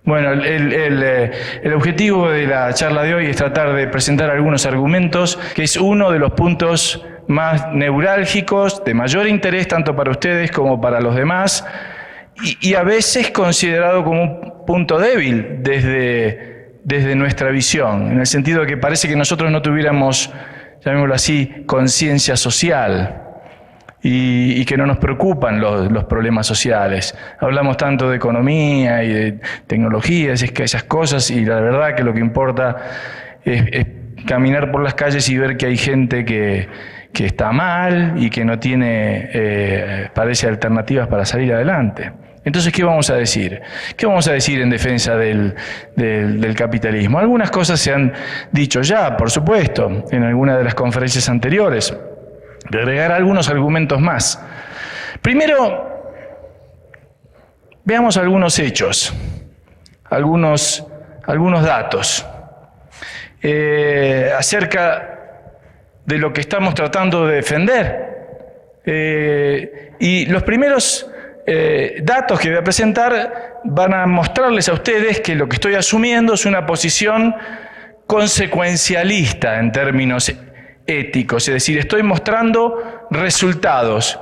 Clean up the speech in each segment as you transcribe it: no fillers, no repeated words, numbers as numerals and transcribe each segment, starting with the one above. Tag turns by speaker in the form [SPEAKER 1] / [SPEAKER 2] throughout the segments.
[SPEAKER 1] Bueno, el objetivo de la charla de hoy es tratar de presentar algunos argumentos, que es uno de los puntos más neurálgicos, de mayor interés tanto para ustedes como para los demás, y a veces considerado como un punto débil desde nuestra visión, en el sentido de que parece que nosotros no tuviéramos, llamémoslo así, conciencia social. Y que no nos preocupan los problemas sociales. Hablamos tanto de economía y de tecnologías, esas cosas, y la verdad que lo que importa es caminar por las calles y ver que hay gente que está mal y que no tiene, parece, alternativas para salir adelante. Entonces, ¿qué vamos a decir? ¿Qué vamos a decir en defensa del capitalismo? Algunas cosas se han dicho ya, por supuesto, en alguna de las conferencias anteriores. De agregar algunos argumentos más. Primero, veamos algunos hechos, algunos datos acerca de lo que estamos tratando de defender. Y los primeros datos que voy a presentar van a mostrarles a ustedes que lo que estoy asumiendo es una posición consecuencialista en términos éticos, es decir, estoy mostrando resultados,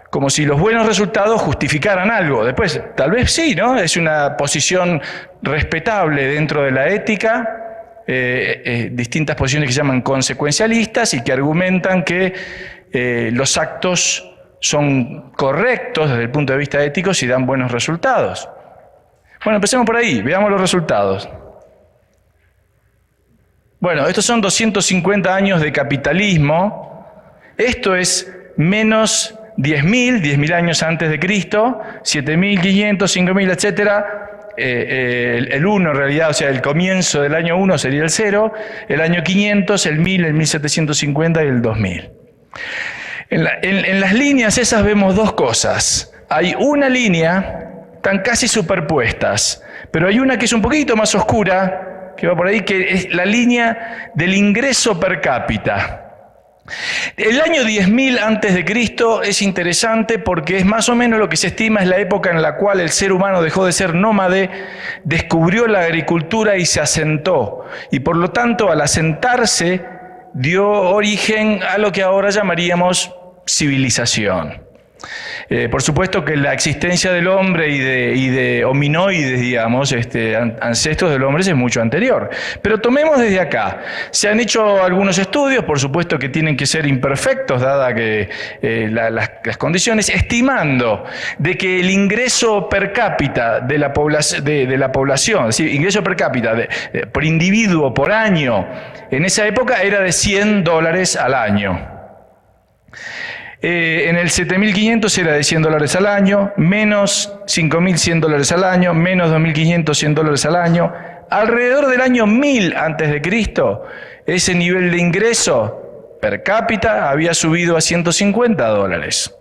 [SPEAKER 1] como si los buenos resultados justificaran algo. Después, tal vez sí, ¿no? Es una posición respetable dentro de la ética, distintas posiciones que se llaman consecuencialistas y que argumentan que los actos son correctos desde el punto de vista ético si dan buenos resultados. Bueno, empecemos por ahí, veamos los resultados. Bueno, estos son 250 años de capitalismo. Esto es menos 10.000 años antes de Cristo, 7.500, 5.000, etcétera. El 1 en realidad, o sea, el comienzo del año 1 sería el 0, el año 500, el 1000, el 1750 y el 2000. En las líneas esas vemos dos cosas. Hay una línea, están casi superpuestas, pero hay una que es un poquito más oscura, que va por ahí, que es la línea del ingreso per cápita. El año 10.000 antes de Cristo es interesante porque es más o menos lo que se estima es la época en la cual el ser humano dejó de ser nómade, descubrió la agricultura y se asentó. Y por lo tanto, al asentarse, dio origen a lo que ahora llamaríamos civilización. Por supuesto que la existencia del hombre y de hominoides, digamos, ancestros del hombre es mucho anterior. Pero tomemos desde acá. Se han hecho algunos estudios, por supuesto que tienen que ser imperfectos, dada que las condiciones, estimando de que el ingreso per cápita de la población, es decir, ingreso per cápita por individuo por año, en esa época era de $100 al año. En el 7.500 era de $100 al año, menos $5.100 al año, menos $2.500, $100 al año. Alrededor del año 1000 antes de Cristo, ese nivel de ingreso per cápita había subido a $150.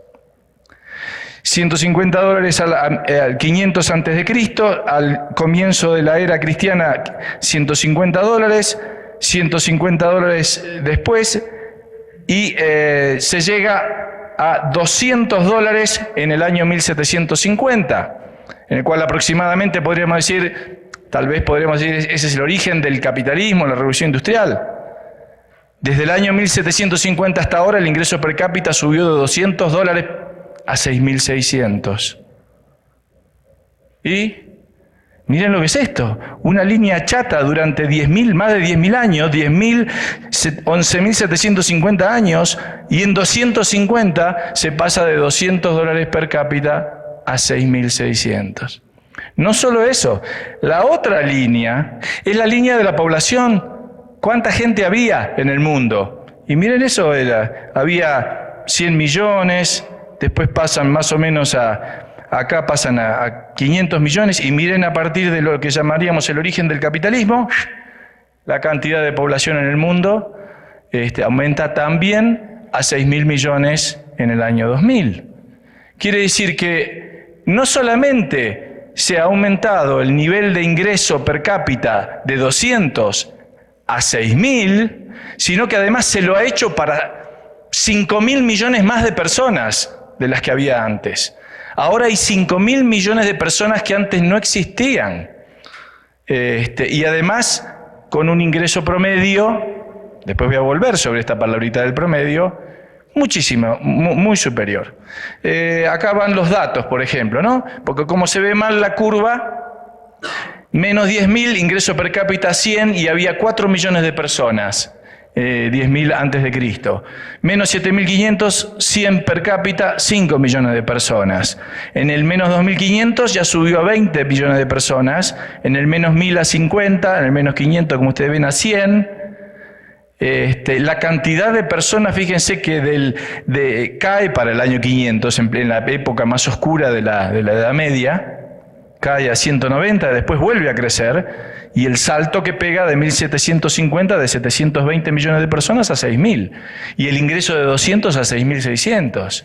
[SPEAKER 1] $150 al 500 antes de Cristo, al comienzo de la era cristiana $150, $150 después, y se llega a $200 en el año 1750, en el cual aproximadamente podríamos decir, tal vez podríamos decir, ese es el origen del capitalismo, la revolución industrial. Desde el año 1750 hasta ahora el ingreso per cápita subió de $200 a 6.600. Y miren lo que es esto, una línea chata durante más de 10.000 años, 11.750 años, y en 250 se pasa de $200 per cápita a 6.600. No solo eso, la otra línea es la línea de la población. ¿Cuánta gente había en el mundo? Y miren eso, había 100 millones, después pasan más o menos acá pasan a 500 millones, y miren a partir de lo que llamaríamos el origen del capitalismo, la cantidad de población en el mundo aumenta también a 6.000 millones en el año 2000. Quiere decir que no solamente se ha aumentado el nivel de ingreso per cápita de 200 a 6.000, sino que además se lo ha hecho para 5.000 millones más de personas de las que había antes. Ahora hay 5.000 millones de personas que antes no existían. Y además, con un ingreso promedio, después voy a volver sobre esta palabrita del promedio, muchísimo, muy superior. Acá van los datos, por ejemplo, ¿no? Porque como se ve mal la curva, menos 10.000, ingreso per cápita 100 y había 4 millones de personas. 10.000 antes de Cristo. Menos 7.500, 100 per cápita, 5 millones de personas. En el menos 2.500 ya subió a 20 millones de personas. En el menos 1.000 a 50, en el menos 500, como ustedes ven, a 100. La cantidad de personas, fíjense que cae para el año 500, en la época más oscura de la Edad Media, cae a 190, después vuelve a crecer, y el salto que pega de 1750, de 720 millones de personas a 6.000, y el ingreso de 200 a 6.600.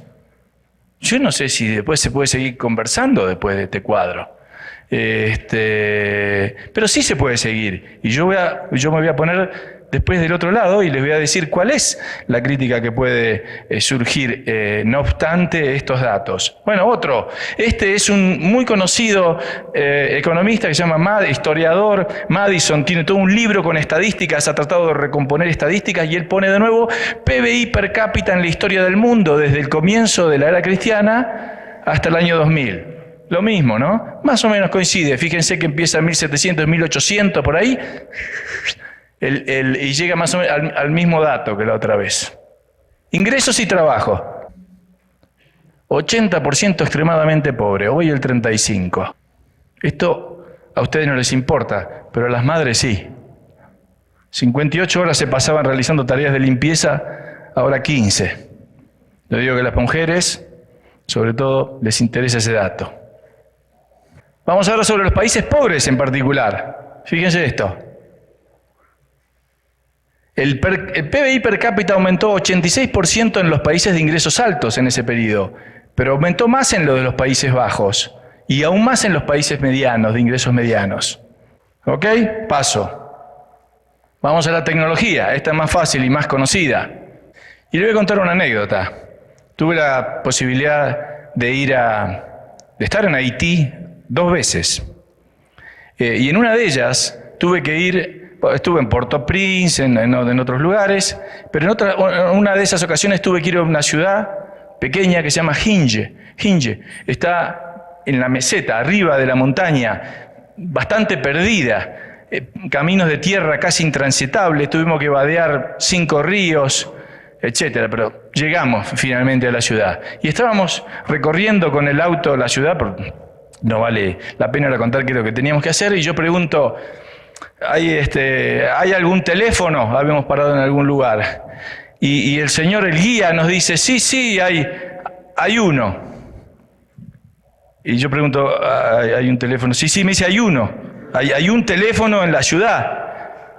[SPEAKER 1] Yo no sé si después se puede seguir conversando después de este cuadro. Pero sí se puede seguir, y yo me voy a poner después del otro lado y les voy a decir cuál es la crítica que puede surgir no obstante estos datos. Bueno, otro. Este es un muy conocido economista que se llama historiador Madison, tiene todo un libro con estadísticas, ha tratado de recomponer estadísticas y él pone de nuevo PBI per cápita en la historia del mundo desde el comienzo de la era cristiana hasta el año 2000. Lo mismo, ¿no? Más o menos coincide. Fíjense que empieza en 1700, 1800, por ahí, y llega más o menos al mismo dato que la otra vez. Ingresos y trabajo. 80% extremadamente pobre, hoy el 35%. Esto a ustedes no les importa, pero a las madres sí. 58 horas se pasaban realizando tareas de limpieza, ahora 15. Yo digo que a las mujeres, sobre todo, les interesa ese dato. Vamos ahora sobre los países pobres en particular. Fíjense esto. El PBI per cápita aumentó 86% en los países de ingresos altos en ese periodo, pero aumentó más en lo de los Países Bajos y aún más en los países medianos, de ingresos medianos. ¿Ok? Paso. Vamos a la tecnología, esta es más fácil y más conocida. Y le voy a contar una anécdota. Tuve la posibilidad de estar en Haití 2 veces. Y en una de ellas tuve que ir. Estuve en Port-au-Prince, en otros lugares, pero en una de esas ocasiones tuve que ir a una ciudad pequeña que se llama Hinge. Hinge está en la meseta, arriba de la montaña, bastante perdida, caminos de tierra casi intransitables, tuvimos que vadear 5 ríos, etcétera, pero llegamos finalmente a la ciudad. Y estábamos recorriendo con el auto la ciudad, porque no vale la pena contar qué es lo que teníamos que hacer, y yo pregunto, ¿hay algún teléfono? Habíamos parado en algún lugar. Y el señor, el guía, nos dice, sí, hay uno. Y yo pregunto, ¿hay un teléfono? Sí, me dice, hay uno. Hay un teléfono en la ciudad.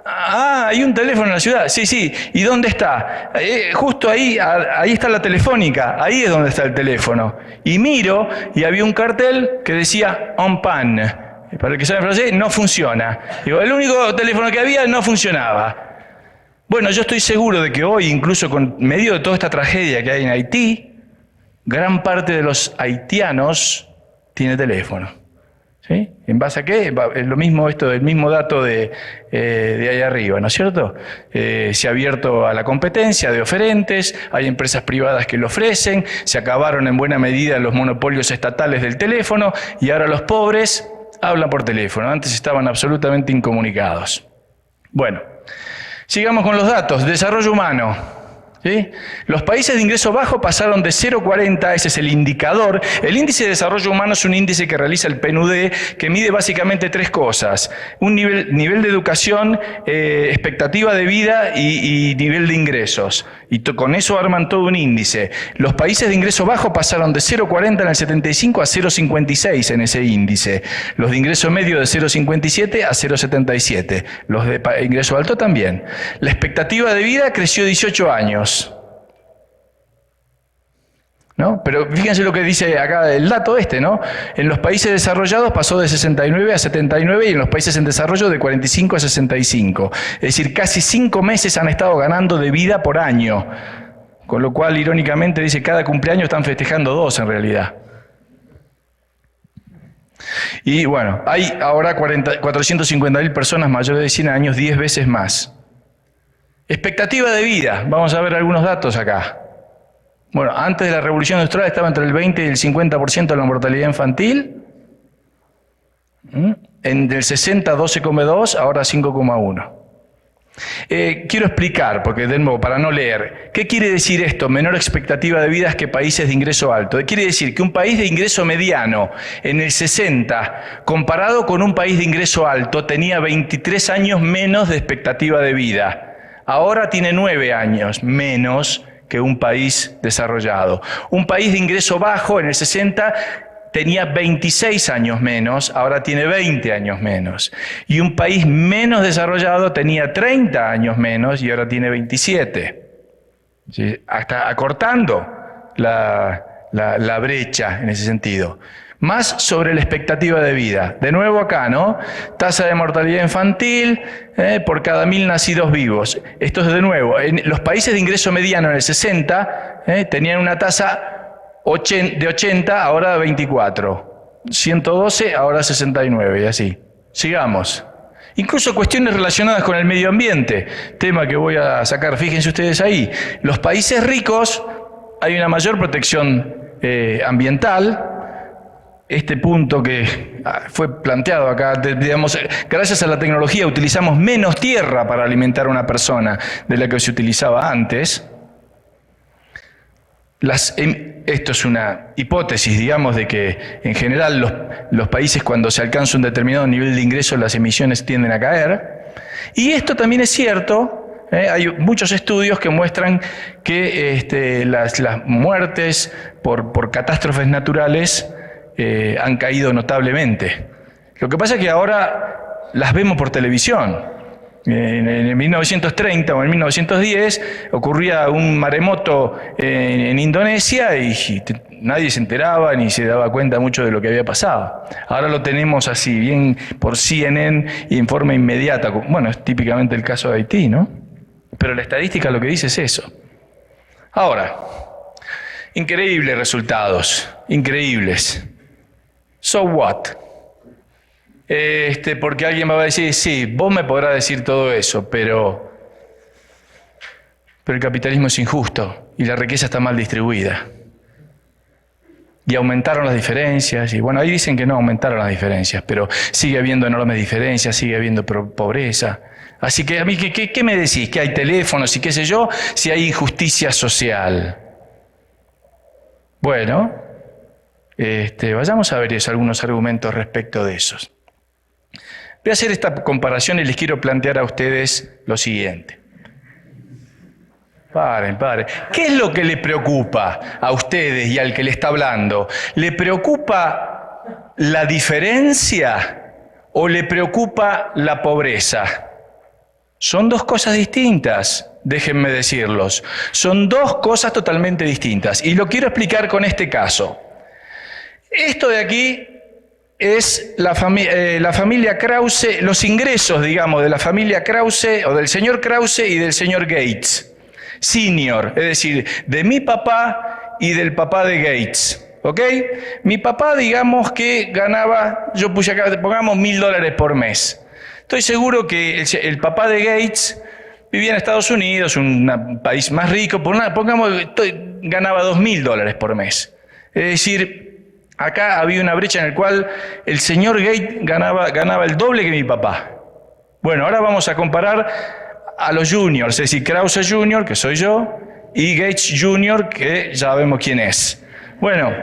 [SPEAKER 1] Ah, hay un teléfono en la ciudad. Sí. ¿Y dónde está? Justo ahí está la telefónica. Ahí es donde está el teléfono. Y miro, y había un cartel que decía, en panne. Para el que sabe francés, no funciona. Digo, el único teléfono que había no funcionaba. Bueno, yo estoy seguro de que hoy, incluso con medio de toda esta tragedia que hay en Haití, gran parte de los haitianos tiene teléfono. ¿Sí? ¿En base a qué? Es lo mismo esto, el mismo dato de ahí arriba, ¿no es cierto? Se ha abierto a la competencia de oferentes, hay empresas privadas que lo ofrecen, se acabaron en buena medida los monopolios estatales del teléfono y ahora los pobres hablan por teléfono, antes estaban absolutamente incomunicados. Bueno, sigamos con los datos. Desarrollo humano. ¿Sí? Los países de ingreso bajo pasaron de 0,40, ese es el indicador. El índice de desarrollo humano es un índice que realiza el PNUD que mide básicamente 3 cosas. Un nivel de educación, expectativa de vida y nivel de ingresos. Y con eso arman todo un índice. Los países de ingreso bajo pasaron de 0,40 en el 75 a 0,56 en ese índice. Los de ingreso medio de 0,57 a 0,77. Los de ingreso alto también. La expectativa de vida creció 18 años. ¿No? Pero fíjense lo que dice acá el dato ¿no? En los países desarrollados pasó de 69 a 79 y en los países en desarrollo de 45 a 65. Es decir, casi 5 meses han estado ganando de vida por año. Con lo cual, irónicamente, dice cada cumpleaños están festejando 2 en realidad. Y bueno, hay ahora 450.000 personas mayores de 100 años, 10 veces más. Expectativa de vida, vamos a ver algunos datos acá. Bueno, antes de la Revolución Industrial estaba entre el 20 y el 50% de la mortalidad infantil. En el 60, 12,2, ahora 5,1. Quiero explicar, porque de nuevo, para no leer, ¿qué quiere decir esto? Menor expectativa de vida que países de ingreso alto. Quiere decir que un país de ingreso mediano en el 60, comparado con un país de ingreso alto, tenía 23 años menos de expectativa de vida. Ahora tiene 9 años menos que un país desarrollado. Un país de ingreso bajo en el 60 tenía 26 años menos, ahora tiene 20 años menos. Y un país menos desarrollado tenía 30 años menos y ahora tiene 27. ¿Sí? Hasta acortando la brecha en ese sentido. Más sobre la expectativa de vida. De nuevo acá, ¿no? Tasa de mortalidad infantil por cada 1.000 nacidos vivos. Esto es de nuevo. En los países de ingreso mediano en el 60 tenían una tasa de 80, ahora 24. 112, ahora 69 y así. Sigamos. Incluso cuestiones relacionadas con el medio ambiente. Tema que voy a sacar, fíjense ustedes ahí. Los países ricos hay una mayor protección ambiental. Este punto que fue planteado acá, digamos, gracias a la tecnología utilizamos menos tierra para alimentar a una persona de la que se utilizaba antes. Esto es una hipótesis, digamos, de que en general los países cuando se alcanza un determinado nivel de ingresos las emisiones tienden a caer. Y esto también es cierto, hay muchos estudios que muestran que las muertes por catástrofes naturales han caído notablemente. Lo que pasa es que ahora las vemos por televisión. En 1930 o en 1910 ocurría un maremoto en Indonesia y nadie se enteraba ni se daba cuenta mucho de lo que había pasado. Ahora lo tenemos así, bien por CNN y en forma inmediata. Bueno, es típicamente el caso de Haití, ¿no? Pero la estadística lo que dice es eso. Ahora, increíbles resultados, increíbles. So what? Porque alguien me va a decir, sí, vos me podrás decir todo eso, pero el capitalismo es injusto y la riqueza está mal distribuida. Y aumentaron las diferencias, y bueno, ahí dicen que no aumentaron las diferencias, pero sigue habiendo enormes diferencias, sigue habiendo pobreza. Así que a mí, ¿qué me decís? ¿Que hay teléfonos y qué sé yo? Si hay injusticia social. Bueno, vayamos a ver algunos argumentos respecto de esos. Voy a hacer esta comparación y les quiero plantear a ustedes lo siguiente. Paren. ¿Qué es lo que le preocupa a ustedes y al que le está hablando? ¿Le preocupa la diferencia o le preocupa la pobreza? Son dos cosas distintas, déjenme decirlos. Son dos cosas totalmente distintas. Y lo quiero explicar con este caso. Esto de aquí es la familia Krause, los ingresos, digamos, de la familia Krause o del señor Krause y del señor Gates, senior, es decir, de mi papá y del papá de Gates, ¿ok? Mi papá, digamos que ganaba, yo puse acá, pongamos $1.000 por mes. Estoy seguro que el papá de Gates vivía en Estados Unidos, un país más rico, pongamos, ganaba $2.000 por mes. Es decir, acá había una brecha en la cual el señor Gates ganaba el doble que mi papá. Bueno, ahora vamos a comparar a los juniors, es decir, Krause Jr., que soy yo, y Gates Jr., que ya vemos quién es. Bueno,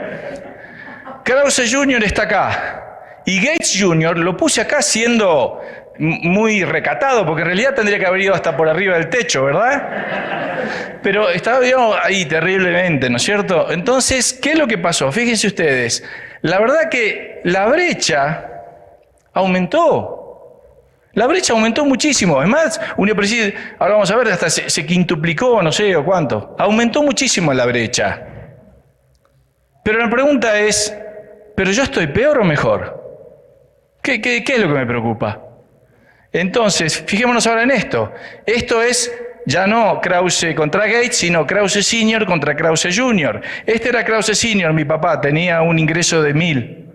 [SPEAKER 1] Krause Jr. está acá, y Gates Jr. lo puse acá siendo muy recatado, porque en realidad tendría que haber ido hasta por arriba del techo, ¿verdad? Pero estaba, digamos, ahí terriblemente, ¿no es cierto? Entonces, ¿qué es lo que pasó? Fíjense ustedes, la verdad que la brecha aumentó. La brecha aumentó muchísimo. Es más, ahora vamos a ver, hasta se quintuplicó, no sé o cuánto. Aumentó muchísimo la brecha. Pero la pregunta es, ¿pero yo estoy peor o mejor? ¿Qué es lo que me preocupa? Entonces, fijémonos ahora en esto. Esto es ya no Krause contra Gates, sino Krause Sr. contra Krause Jr. Este era Krause Sr., mi papá, tenía un ingreso de 1.000.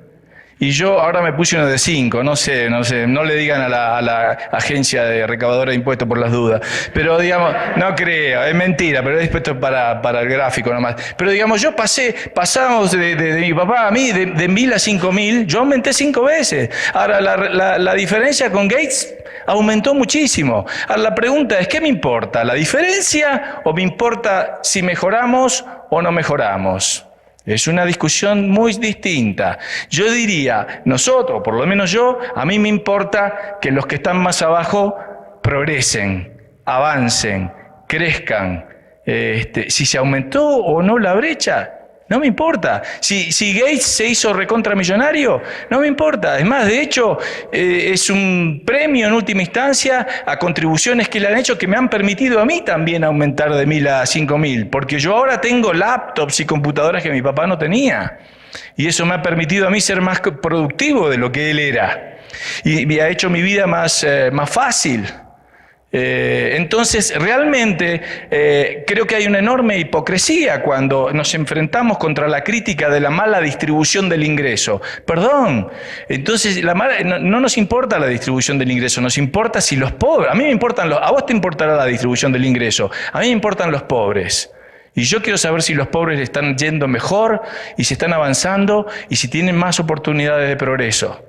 [SPEAKER 1] y yo ahora me puse uno de 5, no sé, no le digan a la agencia de recaudadora de impuestos por las dudas, pero digamos, no creo, es mentira, pero es puesto para el gráfico nomás. Pero digamos, pasamos de mi papá a mí, de 1.000 a 5.000, yo aumenté 5 veces. Ahora, la diferencia con Gates aumentó muchísimo. Ahora, la pregunta es, ¿qué me importa? ¿La diferencia o me importa si mejoramos o no mejoramos? Es una discusión muy distinta. Yo diría, nosotros, por lo menos yo, a mí me importa que los que están más abajo progresen, avancen, crezcan. Si se aumentó o no la brecha, no me importa. Si Gates se hizo recontramillonario, no me importa. Es más, de hecho, es un premio en última instancia a contribuciones que le han hecho que me han permitido a mí también aumentar de 1.000 a 5.000, porque yo ahora tengo laptops y computadoras que mi papá no tenía. Y eso me ha permitido a mí ser más productivo de lo que él era. Y me ha hecho mi vida más fácil. Entonces, realmente creo que hay una enorme hipocresía cuando nos enfrentamos contra la crítica de la mala distribución del ingreso. Perdón, entonces no nos importa la distribución del ingreso, nos importa si los pobres, a mí me importan a vos te importará la distribución del ingreso, a mí me importan los pobres. Y yo quiero saber si los pobres están yendo mejor y si están avanzando y si tienen más oportunidades de progreso.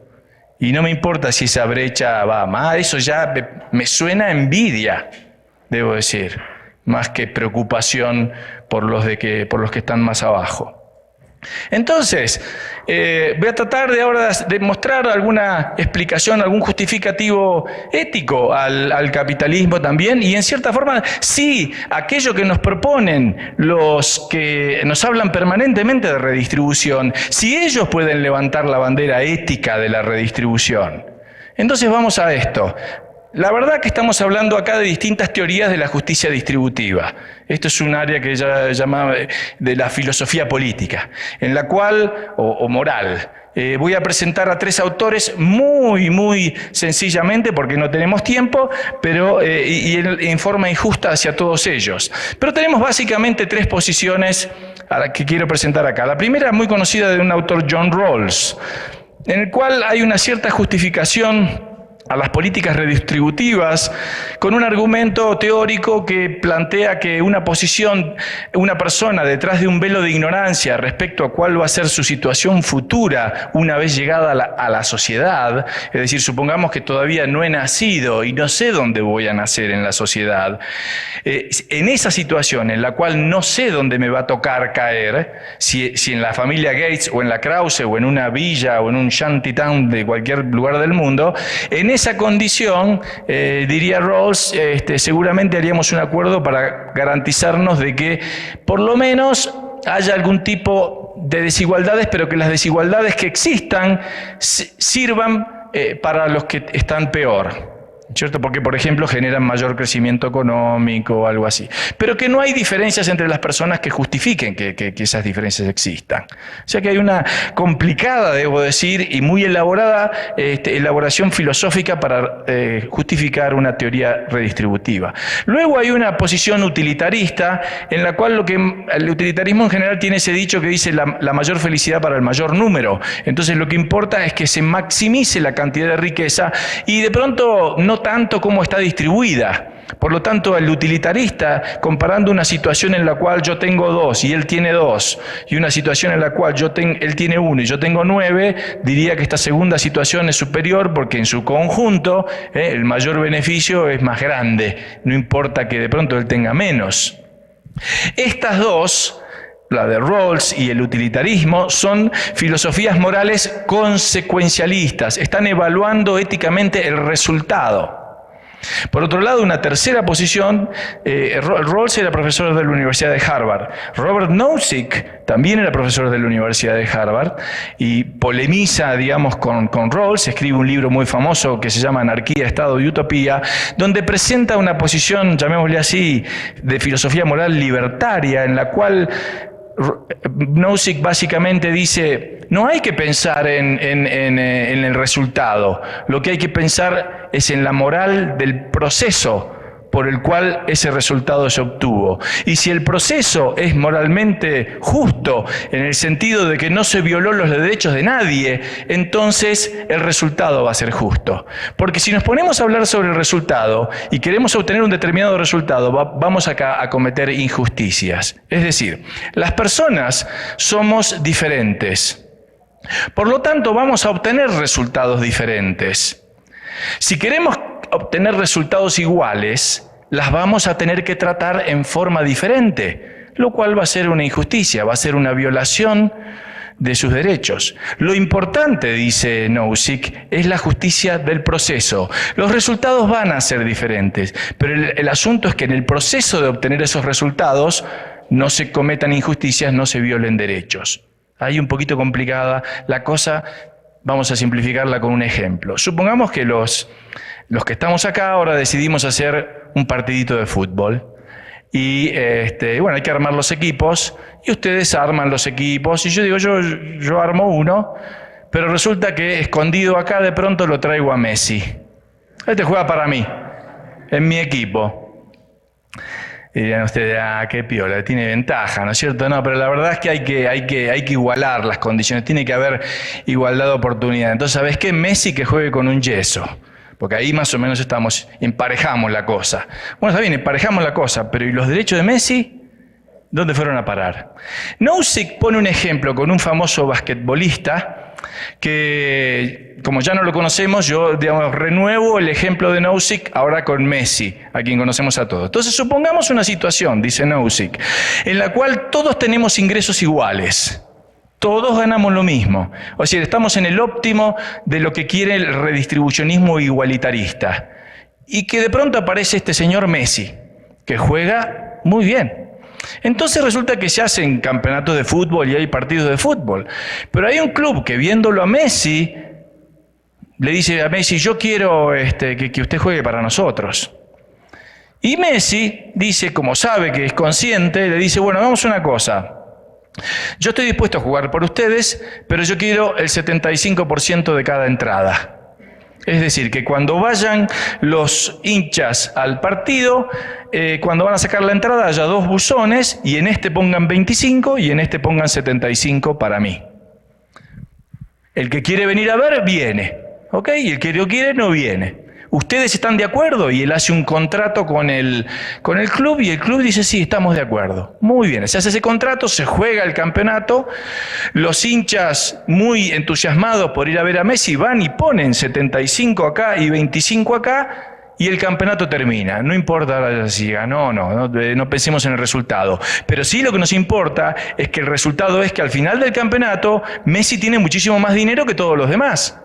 [SPEAKER 1] Y no me importa si esa brecha va más, eso ya me suena a envidia, debo decir, más que preocupación por los que están más abajo. Entonces, voy a tratar de ahora de mostrar alguna explicación, algún justificativo ético al capitalismo también, y en cierta forma, sí, aquello que nos proponen los que nos hablan permanentemente de redistribución, si ellos pueden levantar la bandera ética de la redistribución. Entonces vamos a esto. La verdad que estamos hablando acá de distintas teorías de la justicia distributiva. Esto es un área que ya llamaba de la filosofía política, en la cual, o moral, voy a presentar a 3 autores muy sencillamente, porque no tenemos tiempo, pero en forma injusta hacia todos ellos. Pero tenemos básicamente 3 posiciones a las que quiero presentar acá. La primera es muy conocida de un autor, John Rawls, en el cual hay una cierta justificación a las políticas redistributivas con un argumento teórico que plantea que una persona detrás de un velo de ignorancia respecto a cuál va a ser su situación futura una vez llegada a la sociedad, es decir, supongamos que todavía no he nacido y no sé dónde voy a nacer en la sociedad, en esa situación en la cual no sé dónde me va a tocar caer, si en la familia Gates o en la Krause o en una villa o en un shantytown de cualquier lugar del mundo, en esa condición, diría Rawls, seguramente haríamos un acuerdo para garantizarnos de que por lo menos haya algún tipo de desigualdades, pero que las desigualdades que existan sirvan para los que están peor. ¿Cierto? Porque, por ejemplo, generan mayor crecimiento económico o algo así. Pero que no hay diferencias entre las personas que justifiquen que esas diferencias existan. O sea que hay una complicada, debo decir, y muy elaborada elaboración filosófica para justificar una teoría redistributiva. Luego hay una posición utilitarista en la cual el utilitarismo en general tiene ese dicho que dice la mayor felicidad para el mayor número. Entonces lo que importa es que se maximice la cantidad de riqueza y de pronto no tanto cómo está distribuida. Por lo tanto, el utilitarista, comparando una situación en la cual yo tengo 2 y él tiene 2, y una situación en la cual él tiene 1 y yo tengo 9, diría que esta segunda situación es superior porque en su conjunto el mayor beneficio es más grande, no importa que de pronto él tenga menos. Estas dos, la de Rawls y el utilitarismo, son filosofías morales consecuencialistas, están evaluando éticamente el resultado. Por otro lado, una tercera posición, Rawls era profesor de la Universidad de Harvard. Robert Nozick también era profesor de la Universidad de Harvard y polemiza, digamos, con Rawls, escribe un libro muy famoso que se llama Anarquía, Estado y Utopía, donde presenta una posición, llamémosle así, de filosofía moral libertaria, en la cual Nozick básicamente dice, no hay que pensar en el resultado, lo que hay que pensar es en la moral del proceso, por el cual ese resultado se obtuvo. Y si el proceso es moralmente justo, en el sentido de que no se violó los derechos de nadie, entonces el resultado va a ser justo. Porque si nos ponemos a hablar sobre el resultado y queremos obtener un determinado resultado, vamos acá a cometer injusticias. Es decir, las personas somos diferentes. Por lo tanto, vamos a obtener resultados diferentes. Si queremos obtener resultados iguales, las vamos a tener que tratar en forma diferente, lo cual va a ser una injusticia, va a ser una violación de sus derechos. Lo importante, dice Nozick, es la justicia del proceso. Los resultados van a ser diferentes, pero el asunto es que en el proceso de obtener esos resultados no se cometan injusticias, no se violen derechos. Ahí un poquito complicada la cosa. Vamos a simplificarla con un ejemplo. Supongamos que los que estamos acá ahora decidimos hacer un partidito de fútbol. Y bueno, hay que armar los equipos, y ustedes arman los equipos, y yo digo, yo armo uno, pero resulta que escondido acá de pronto lo traigo a Messi. Este juega para mí, en mi equipo. Y dirán ustedes, qué piola, tiene ventaja, ¿no es cierto? No, pero la verdad es que hay que igualar las condiciones, tiene que haber igualdad de oportunidad. Entonces, ¿sabes qué? Messi que juegue con un yeso, porque ahí más o menos emparejamos la cosa. Bueno, está bien, emparejamos la cosa, pero ¿y los derechos de Messi? ¿Dónde fueron a parar? Nozick pone un ejemplo con un famoso basquetbolista que, como ya no lo conocemos, yo, renuevo el ejemplo de Nozick ahora con Messi, a quien conocemos a todos. Entonces, supongamos una situación, dice Nozick, en la cual todos tenemos ingresos iguales. Todos ganamos lo mismo. O sea, estamos en el óptimo de lo que quiere el redistribucionismo igualitarista. Y que de pronto aparece este señor Messi, que juega muy bien. Entonces resulta que se hacen campeonatos de fútbol y hay partidos de fútbol. Pero hay un club que, viéndolo a Messi, le dice a Messi, yo quiero que usted juegue para nosotros. Y Messi dice, como sabe que es consciente, le dice, bueno, hagamos una cosa. Yo estoy dispuesto a jugar por ustedes, pero yo quiero el 75% de cada entrada. Es decir, que cuando vayan los hinchas al partido, cuando van a sacar la entrada haya 2 buzones y en este pongan 25 y en este pongan 75 para mí. El que quiere venir a ver, viene. ¿Ok? Y el que no quiere, no viene. ¿Ustedes están de acuerdo? Y él hace un contrato con el club y el club dice, sí, estamos de acuerdo. Muy bien, se hace ese contrato, se juega el campeonato, los hinchas muy entusiasmados por ir a ver a Messi van y ponen 75 acá y 25 acá y el campeonato termina. No importa si ganó o no pensemos en el resultado. Pero sí lo que nos importa es que el resultado es que al final del campeonato Messi tiene muchísimo más dinero que todos los demás.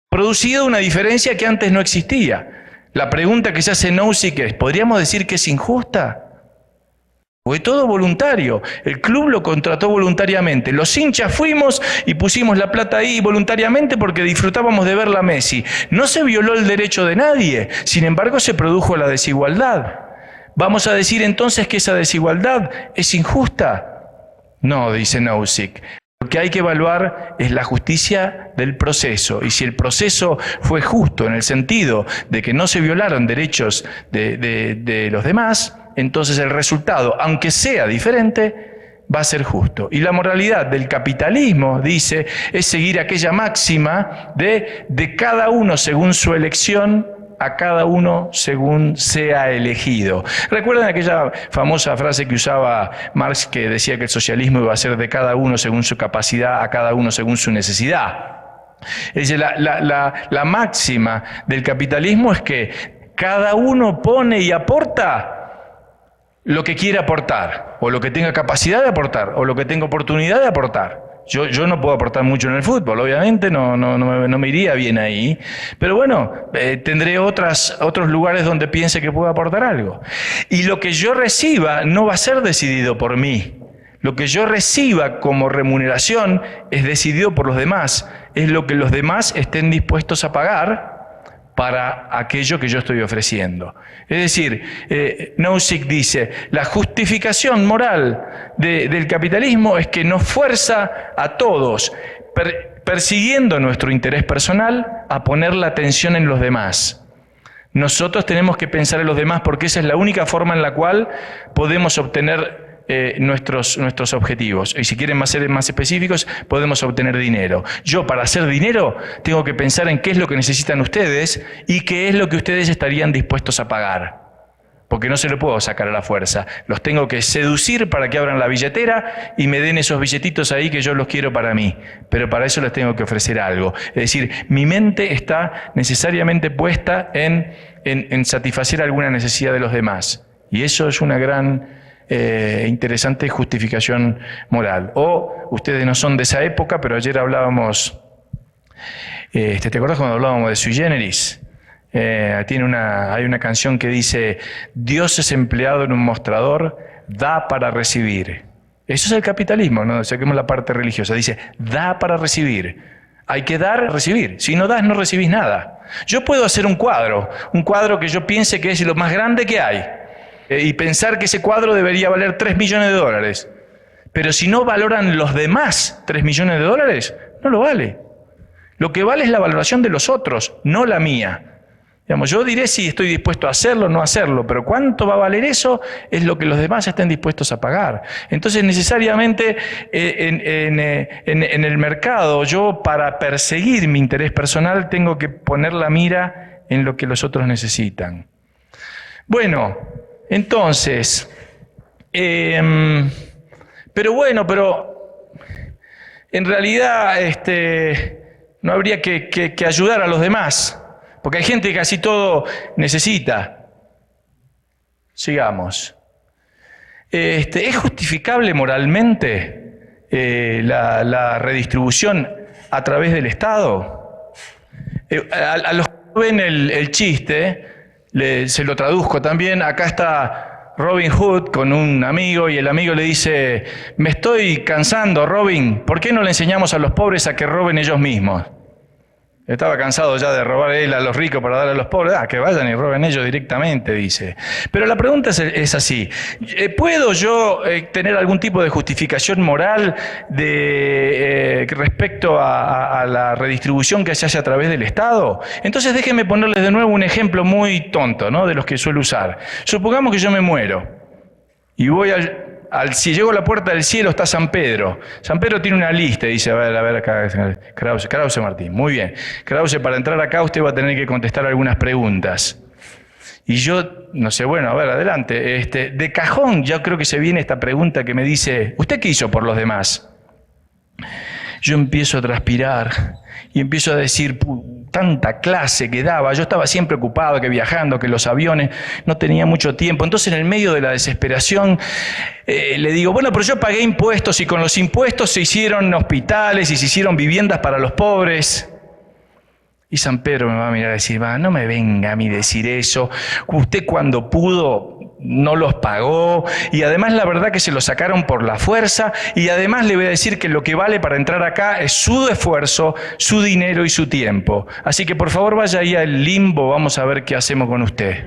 [SPEAKER 1] Producido una diferencia que antes no existía. La pregunta que se hace Nozick es, ¿podríamos decir que es injusta? Fue todo voluntario. El club lo contrató voluntariamente. Los hinchas fuimos y pusimos la plata ahí voluntariamente porque disfrutábamos de verla a Messi. No se violó el derecho de nadie. Sin embargo, se produjo la desigualdad. ¿Vamos a decir entonces que esa desigualdad es injusta? No, dice Nozick. Lo que hay que evaluar es la justicia del proceso, y si el proceso fue justo en el sentido de que no se violaron derechos de los demás, entonces el resultado, aunque sea diferente, va a ser justo. Y la moralidad del capitalismo, dice, es seguir aquella máxima de cada uno según su elección, a cada uno según sea elegido. ¿Recuerdan aquella famosa frase que usaba Marx que decía que el socialismo iba a ser de cada uno según su capacidad, a cada uno según su necesidad? Es decir, la máxima del capitalismo es que cada uno pone y aporta lo que quiere aportar, o lo que tenga capacidad de aportar, o lo que tenga oportunidad de aportar. Yo no puedo aportar mucho en el fútbol, obviamente no me iría bien ahí, pero bueno, tendré otros lugares donde piense que puedo aportar algo. Y lo que yo reciba no va a ser decidido por mí. Lo que yo reciba como remuneración es decidido por los demás. Es lo que los demás estén dispuestos a pagar para aquello que yo estoy ofreciendo. Es decir, Nozick dice, la justificación moral del capitalismo es que nos fuerza a todos, persiguiendo nuestro interés personal, a poner la atención en los demás. Nosotros tenemos que pensar en los demás porque esa es la única forma en la cual podemos obtener nuestros objetivos. Y si quieren ser más específicos, podemos obtener dinero. Yo, para hacer dinero, tengo que pensar en qué es lo que necesitan ustedes y qué es lo que ustedes estarían dispuestos a pagar. Porque no se lo puedo sacar a la fuerza. Los tengo que seducir para que abran la billetera y me den esos billetitos ahí que yo los quiero para mí. Pero para eso les tengo que ofrecer algo. Es decir, mi mente está necesariamente puesta en satisfacer alguna necesidad de los demás. Y eso es una gran interesante justificación moral. O ustedes no son de esa época, pero ayer hablábamos, ¿te acuerdas cuando hablábamos de Sui Generis? Hay una canción que dice: Dios es empleado en un mostrador, da para recibir. Eso es el capitalismo, no saquemos la parte religiosa. Dice, da para recibir. Hay que dar, recibir. Si no das, no recibís nada. Yo puedo hacer un cuadro que yo piense que es lo más grande que hay, y pensar que ese cuadro debería valer 3 millones de dólares. Pero si no valoran los demás 3 millones de dólares, no lo vale. Lo que vale es la valoración de los otros, no la mía. Digamos, yo diré si estoy dispuesto a hacerlo o no hacerlo, pero cuánto va a valer eso es lo que los demás estén dispuestos a pagar. Entonces, necesariamente en el mercado, yo para perseguir mi interés personal tengo que poner la mira en lo que los otros necesitan. Bueno, entonces, pero en realidad no habría que ayudar a los demás. Porque hay gente que casi todo necesita. Sigamos. ¿Es justificable moralmente la redistribución a través del Estado? A los que ven el chiste, se lo traduzco también. Acá está Robin Hood con un amigo y el amigo le dice: me estoy cansando, Robin, ¿por qué no le enseñamos a los pobres a que roben ellos mismos? Estaba cansado ya de robar él a los ricos para darle a los pobres. Que vayan y roben ellos directamente, dice. Pero la pregunta es así. ¿Puedo yo tener algún tipo de justificación moral respecto a la redistribución que se hace a través del Estado? Entonces déjenme ponerles de nuevo un ejemplo muy tonto, ¿no?, de los que suelo usar. Supongamos que yo me muero y voy si llego a la puerta del cielo está San Pedro. San Pedro tiene una lista y dice, a ver acá, Krause Martín. Muy bien. Krause, para entrar acá usted va a tener que contestar algunas preguntas. Y yo, no sé, bueno, a ver, adelante. De cajón yo creo que se viene esta pregunta que me dice, ¿usted qué hizo por los demás? Yo empiezo a transpirar y empiezo a decir, tanta clase que daba, yo estaba siempre ocupado, que viajando, que los aviones, no tenía mucho tiempo. Entonces, en el medio de la desesperación, le digo, bueno, pero yo pagué impuestos y con los impuestos se hicieron hospitales y se hicieron viviendas para los pobres. Y San Pedro me va a mirar y decir, no me venga a mí decir eso, usted cuando pudo no los pagó, y además la verdad que se los sacaron por la fuerza, y además le voy a decir que lo que vale para entrar acá es su esfuerzo, su dinero y su tiempo. Así que por favor vaya ahí al limbo, vamos a ver qué hacemos con usted.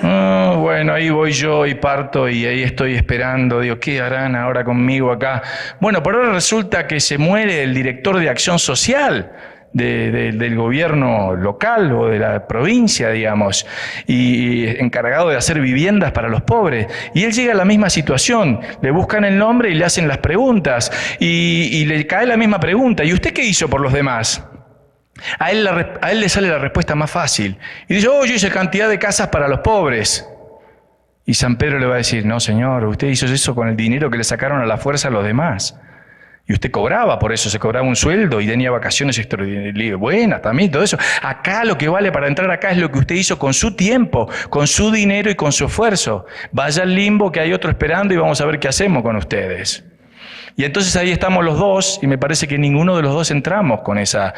[SPEAKER 1] Bueno, ahí voy yo y parto y ahí estoy esperando, digo, ¿qué harán ahora conmigo acá? Bueno, por ahora resulta que se muere el director de Acción Social del gobierno local o de la provincia, digamos, y encargado de hacer viviendas para los pobres. Y él llega a la misma situación, le buscan el nombre y le hacen las preguntas, y le cae la misma pregunta, ¿y usted qué hizo por los demás? A él le sale la respuesta más fácil, y dice, yo hice cantidad de casas para los pobres. Y San Pedro le va a decir, no señor, usted hizo eso con el dinero que le sacaron a la fuerza a los demás. Y usted cobraba por eso, se cobraba un sueldo y tenía vacaciones extraordinarias, buenas también, todo eso. Acá lo que vale para entrar acá es lo que usted hizo con su tiempo, con su dinero y con su esfuerzo. Vaya al limbo que hay otro esperando y vamos a ver qué hacemos con ustedes. Y entonces ahí estamos los dos y me parece que ninguno de los dos entramos con esa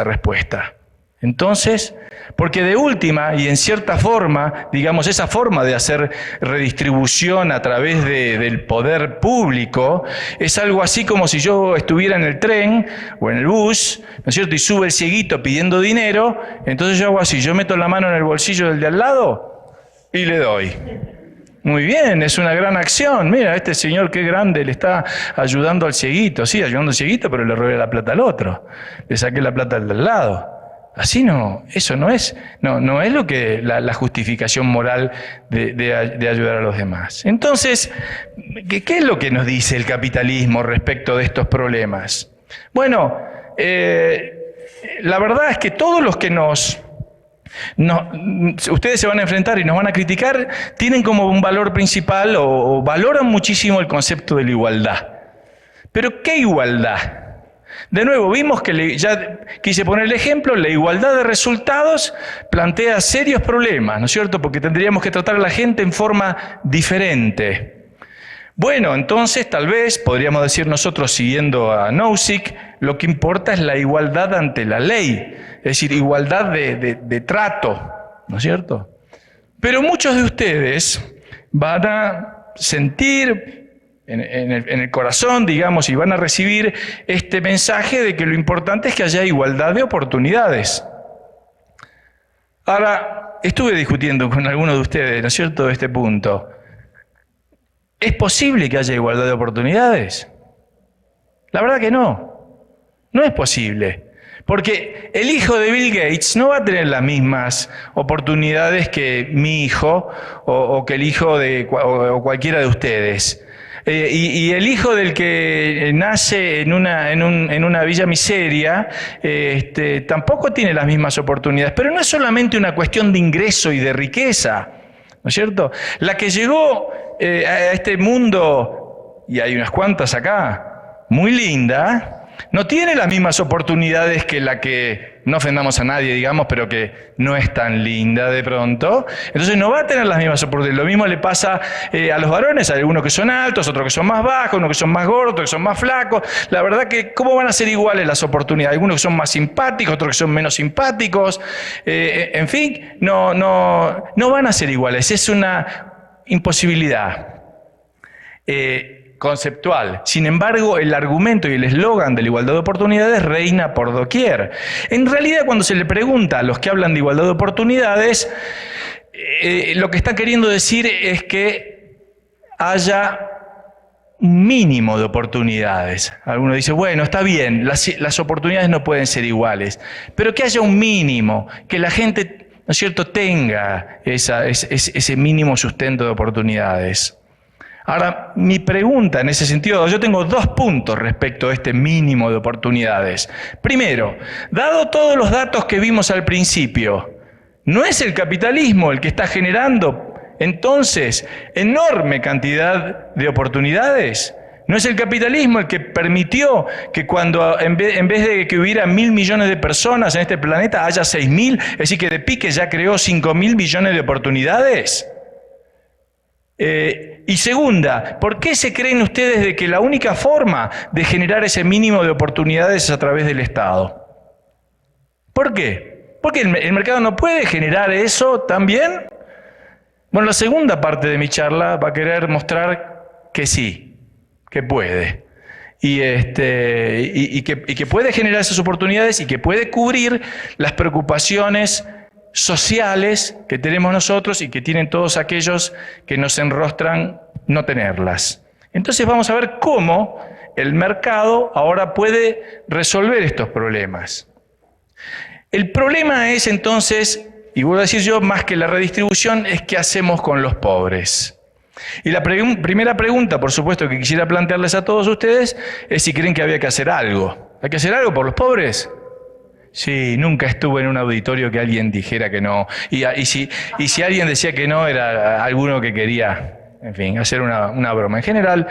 [SPEAKER 1] respuesta. Entonces, porque de última y en cierta forma, digamos, esa forma de hacer redistribución a través del poder público es algo así como si yo estuviera en el tren o en el bus, ¿no es cierto?, y sube el cieguito pidiendo dinero, entonces yo hago así, yo meto la mano en el bolsillo del de al lado y le doy. Muy bien, es una gran acción. Mira, este señor qué grande, le está ayudando al cieguito. Sí, ayudando al cieguito, pero le robé la plata al otro. Le saqué la plata al de al lado. Así no, eso no es lo que la justificación moral de ayudar a los demás. Entonces, ¿qué es lo que nos dice el capitalismo respecto de estos problemas? Bueno, la verdad es que todos los que ustedes se van a enfrentar y nos van a criticar, tienen como un valor principal o valoran muchísimo el concepto de la igualdad. Pero ¿qué igualdad? De nuevo, vimos que ya quise poner el ejemplo, la igualdad de resultados plantea serios problemas, ¿no es cierto? Porque tendríamos que tratar a la gente en forma diferente. Bueno, entonces tal vez podríamos decir nosotros, siguiendo a Nozick, lo que importa es la igualdad ante la ley, es decir, igualdad de trato, ¿no es cierto? Pero muchos de ustedes van a sentir en el corazón, digamos, y van a recibir este mensaje de que lo importante es que haya igualdad de oportunidades. Ahora, estuve discutiendo con algunos de ustedes, ¿no es cierto?, este punto. ¿Es posible que haya igualdad de oportunidades? La verdad que no. No es posible. Porque el hijo de Bill Gates no va a tener las mismas oportunidades que mi hijo o que el hijo de o cualquiera de ustedes. Y el hijo del que nace en una villa miseria tampoco tiene las mismas oportunidades. Pero no es solamente una cuestión de ingreso y de riqueza, ¿no es cierto? La que llegó a este mundo, y hay unas cuantas acá, muy linda, no tiene las mismas oportunidades que la que, no ofendamos a nadie, digamos, pero que no es tan linda de pronto. Entonces no va a tener las mismas oportunidades. Lo mismo le pasa a los varones, hay algunos que son altos, otros que son más bajos, unos que son más gordos, otros que son más flacos. La verdad que, ¿cómo van a ser iguales las oportunidades? Algunos que son más simpáticos, otros que son menos simpáticos. En fin, no van a ser iguales. Es una imposibilidad conceptual. Sin embargo, el argumento y el eslogan de la igualdad de oportunidades reina por doquier. En realidad, cuando se le pregunta a los que hablan de igualdad de oportunidades, lo que están queriendo decir es que haya un mínimo de oportunidades. Alguno dice, bueno, está bien, las oportunidades no pueden ser iguales, pero que haya un mínimo, que la gente, ¿no es cierto?, tenga ese mínimo sustento de oportunidades. Ahora, mi pregunta en ese sentido, yo tengo 2 puntos respecto a este mínimo de oportunidades. Primero, dado todos los datos que vimos al principio, ¿no es el capitalismo el que está generando entonces enorme cantidad de oportunidades? ¿No es el capitalismo el que permitió que cuando en vez de que hubiera 1.000 millones de personas en este planeta haya 6.000? Es decir, que de pique ya creó 5.000 millones de oportunidades. Y segunda, ¿por qué se creen ustedes de que la única forma de generar ese mínimo de oportunidades es a través del Estado? ¿Por qué? ¿Porque el mercado no puede generar eso también? Bueno, la segunda parte de mi charla va a querer mostrar que sí, que puede. Y que puede generar esas oportunidades y que puede cubrir las preocupaciones sociales que tenemos nosotros y que tienen todos aquellos que nos enrostran no tenerlas. Entonces vamos a ver cómo el mercado ahora puede resolver estos problemas. El problema es entonces, y vuelvo a decir yo, más que la redistribución, es qué hacemos con los pobres. Y la primera pregunta, por supuesto, que quisiera plantearles a todos ustedes es si creen que había que hacer algo. ¿Hay que hacer algo por los pobres? Sí, nunca estuve en un auditorio que alguien dijera que no. Y si alguien decía que no, era alguno que quería, en fin, hacer una broma. En general,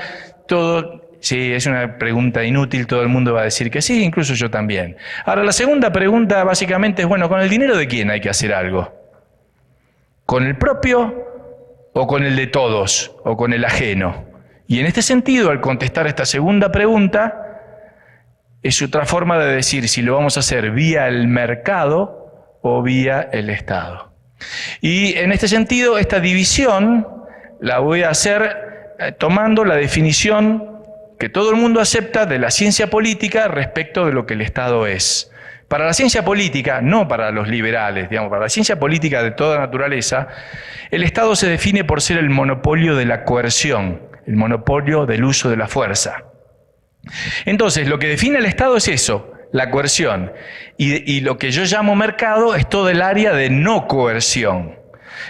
[SPEAKER 1] sí, es una pregunta inútil, todo el mundo va a decir que sí, incluso yo también. Ahora, la segunda pregunta básicamente es, bueno, ¿con el dinero de quién hay que hacer algo? ¿Con el propio o con el de todos o con el ajeno? Y en este sentido, al contestar esta segunda pregunta, es otra forma de decir si lo vamos a hacer vía el mercado o vía el Estado. Y en este sentido, esta división la voy a hacer tomando la definición que todo el mundo acepta de la ciencia política respecto de lo que el Estado es. Para la ciencia política, no para los liberales, digamos, para la ciencia política de toda naturaleza, el Estado se define por ser el monopolio de la coerción, el monopolio del uso de la fuerza. Entonces, lo que define el Estado es eso, la coerción. Y lo que yo llamo mercado es todo el área de no coerción.